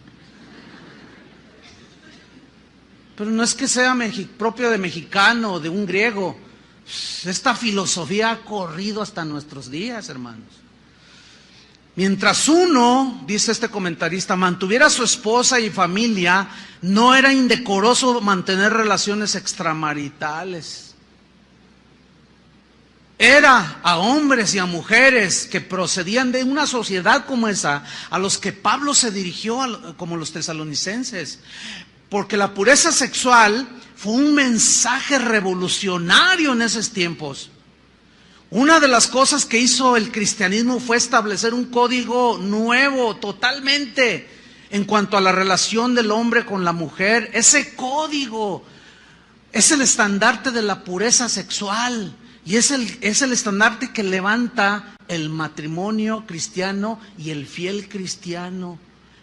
Pero no es que sea propio de mexicano o de un griego. Esta filosofía ha corrido hasta nuestros días, hermanos. Mientras uno, dice este comentarista, mantuviera a su esposa y familia, no era indecoroso mantener relaciones extramaritales. Era a hombres y a mujeres que procedían de una sociedad como esa a los que Pablo se dirigió, como los tesalonicenses. Porque la pureza sexual fue un mensaje revolucionario en esos tiempos. Una de las cosas que hizo el cristianismo fue establecer un código nuevo totalmente en cuanto a la relación del hombre con la mujer. Ese código es el estandarte de la pureza sexual y es el estandarte que levanta el matrimonio cristiano y el fiel cristiano,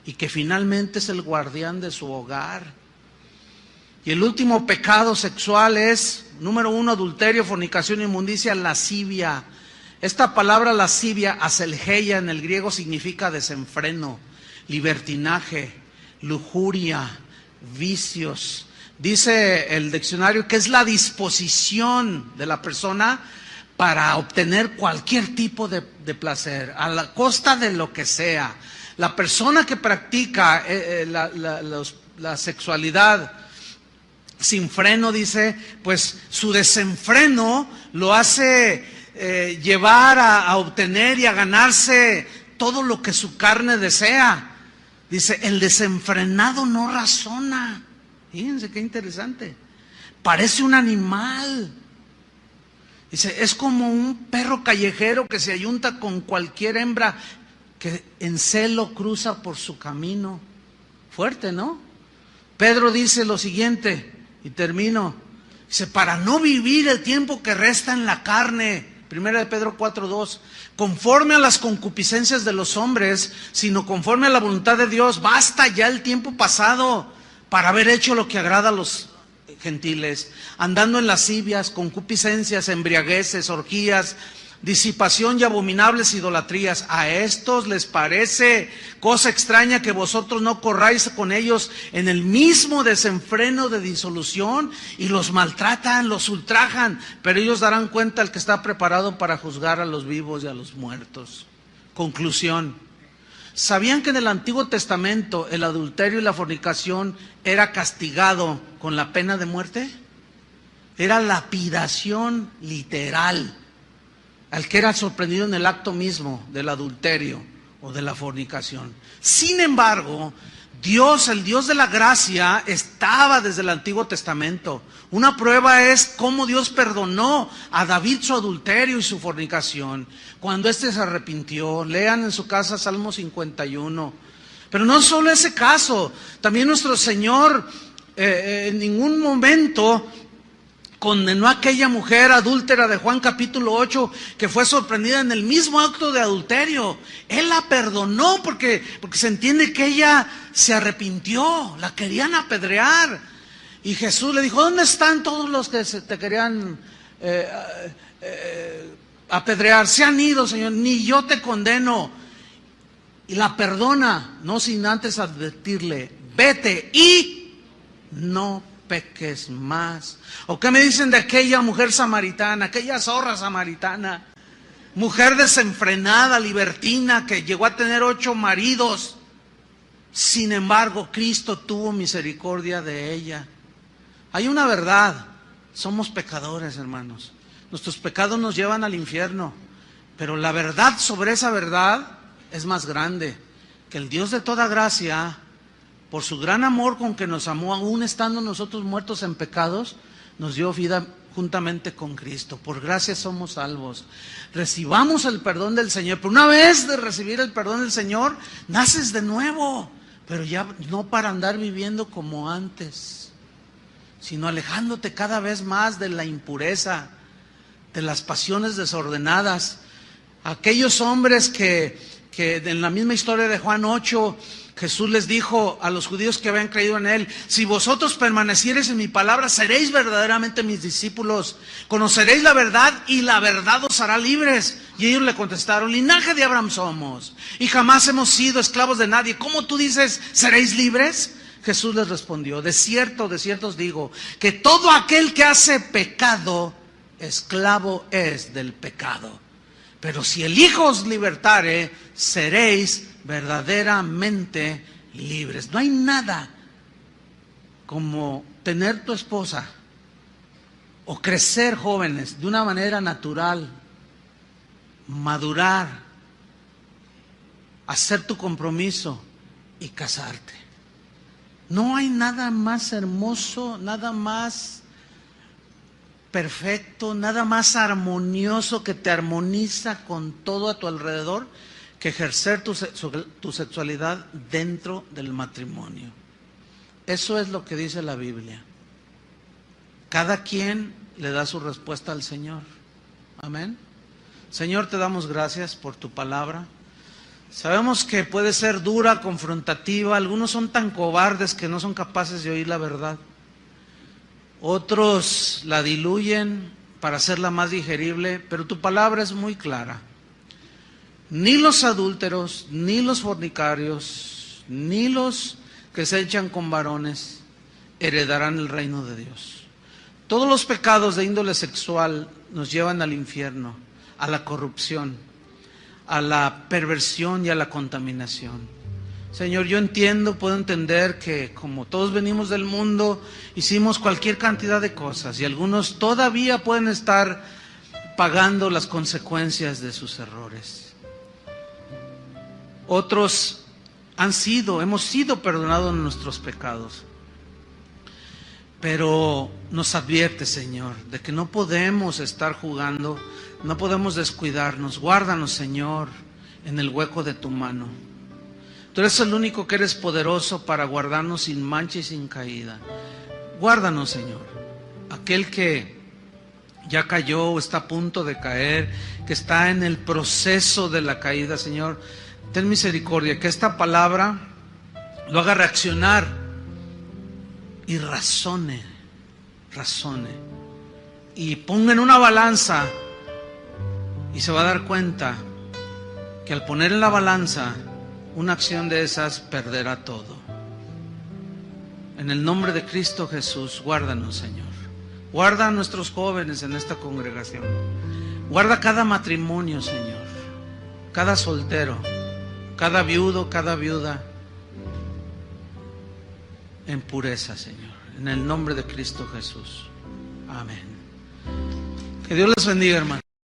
y que finalmente es el guardián de su hogar. Y el último pecado sexual es, número 1, adulterio, fornicación, inmundicia, lascivia. Esta palabra lascivia, aselgeia, en el griego significa desenfreno, libertinaje, lujuria, vicios. Dice el diccionario que es la disposición de la persona para obtener cualquier tipo de placer, a la costa de lo que sea. La persona que practica la sexualidad sin freno, dice, pues su desenfreno lo hace llevar a obtener y a ganarse todo lo que su carne desea. Dice, el desenfrenado no razona. Fíjense qué interesante. Parece un animal. Dice, es como un perro callejero que se ayunta con cualquier hembra que en celo cruza por su camino. Fuerte, ¿no? Pedro dice lo siguiente, y termino. Dice, para no vivir el tiempo que resta en la carne, 1 Pedro 4:2, conforme a las concupiscencias de los hombres, sino conforme a la voluntad de Dios. Basta ya el tiempo pasado para haber hecho lo que agrada a los gentiles, andando en lascivias, concupiscencias, embriagueces, orgías, disipación y abominables idolatrías. A estos les parece cosa extraña que vosotros no corráis con ellos en el mismo desenfreno de disolución, y los maltratan, los ultrajan, pero ellos darán cuenta al que está preparado para juzgar a los vivos y a los muertos. Conclusión. ¿Sabían que en el Antiguo Testamento el adulterio y la fornicación era castigado con la pena de muerte? Era lapidación literal al que era sorprendido en el acto mismo del adulterio o de la fornicación. Sin embargo, Dios, el Dios de la gracia, estaba desde el Antiguo Testamento. Una prueba es cómo Dios perdonó a David su adulterio y su fornicación, cuando éste se arrepintió. Lean en su casa Salmo 51. Pero no solo ese caso, también nuestro Señor en ningún momento condenó a aquella mujer adúltera de Juan capítulo 8, que fue sorprendida en el mismo acto de adulterio. Él la perdonó porque se entiende que ella se arrepintió, la querían apedrear. Y Jesús le dijo, ¿dónde están todos los que te querían apedrear? Se han ido, Señor, ni yo te condeno. Y la perdona, no sin antes advertirle, vete y no peques más. ¿O qué me dicen de aquella mujer samaritana, aquella zorra samaritana? Mujer desenfrenada, libertina, que llegó a tener 8 maridos. Sin embargo, Cristo tuvo misericordia de ella. Hay una verdad, somos pecadores, hermanos. Nuestros pecados nos llevan al infierno, pero la verdad sobre esa verdad es más grande, que el Dios de toda gracia, por su gran amor con que nos amó, aún estando nosotros muertos en pecados, nos dio vida juntamente con Cristo. Por gracia somos salvos. Recibamos el perdón del Señor. Pero una vez de recibir el perdón del Señor, naces de nuevo, pero ya no para andar viviendo como antes, sino alejándote cada vez más de la impureza, de las pasiones desordenadas. Aquellos hombres que en la misma historia de Juan 8, Jesús les dijo a los judíos que habían creído en Él, si vosotros permaneciereis en mi palabra, seréis verdaderamente mis discípulos, conoceréis la verdad y la verdad os hará libres. Y ellos le contestaron, linaje de Abraham somos y jamás hemos sido esclavos de nadie. ¿Cómo tú dices, seréis libres? Jesús les respondió, de cierto os digo, que todo aquel que hace pecado, esclavo es del pecado. Pero si el Hijo os libertare, seréis verdaderamente libres. No hay nada como tener tu esposa o crecer jóvenes de una manera natural, madurar, hacer tu compromiso y casarte. No hay nada más hermoso, nada más perfecto, nada más armonioso que te armoniza con todo a tu alrededor que ejercer tu sexualidad dentro del matrimonio. Eso es lo que dice la Biblia. Cada quien le da su respuesta al Señor. Amén. Señor, te damos gracias por tu palabra. Sabemos que puede ser dura, confrontativa. Algunos son tan cobardes que no son capaces de oír la verdad. Otros la diluyen para hacerla más digerible, pero tu palabra es muy clara. Ni los adúlteros, ni los fornicarios, ni los que se echan con varones heredarán el reino de Dios. Todos los pecados de índole sexual nos llevan al infierno, a la corrupción, a la perversión y a la contaminación. Señor, yo puedo entender que como todos venimos del mundo, hicimos cualquier cantidad de cosas y algunos todavía pueden estar pagando las consecuencias de sus errores. Otros hemos sido perdonados en nuestros pecados. Pero nos advierte, Señor, de que no podemos estar jugando, no podemos descuidarnos. Guárdanos, Señor, en el hueco de tu mano. Tú eres el único que eres poderoso para guardarnos sin mancha y sin caída. Guárdanos, Señor. Aquel que ya cayó o está a punto de caer, que está en el proceso de la caída, Señor, ten misericordia, que esta palabra lo haga reaccionar y razone, y ponga en una balanza, y se va a dar cuenta que al poner en la balanza una acción de esas perderá todo. En el nombre de Cristo Jesús, guárdanos, Señor. Guarda a nuestros jóvenes en esta congregación. Guarda cada matrimonio, Señor, cada soltero, cada viudo, cada viuda, en pureza, Señor, en el nombre de Cristo Jesús. Amén. Que Dios les bendiga, hermano.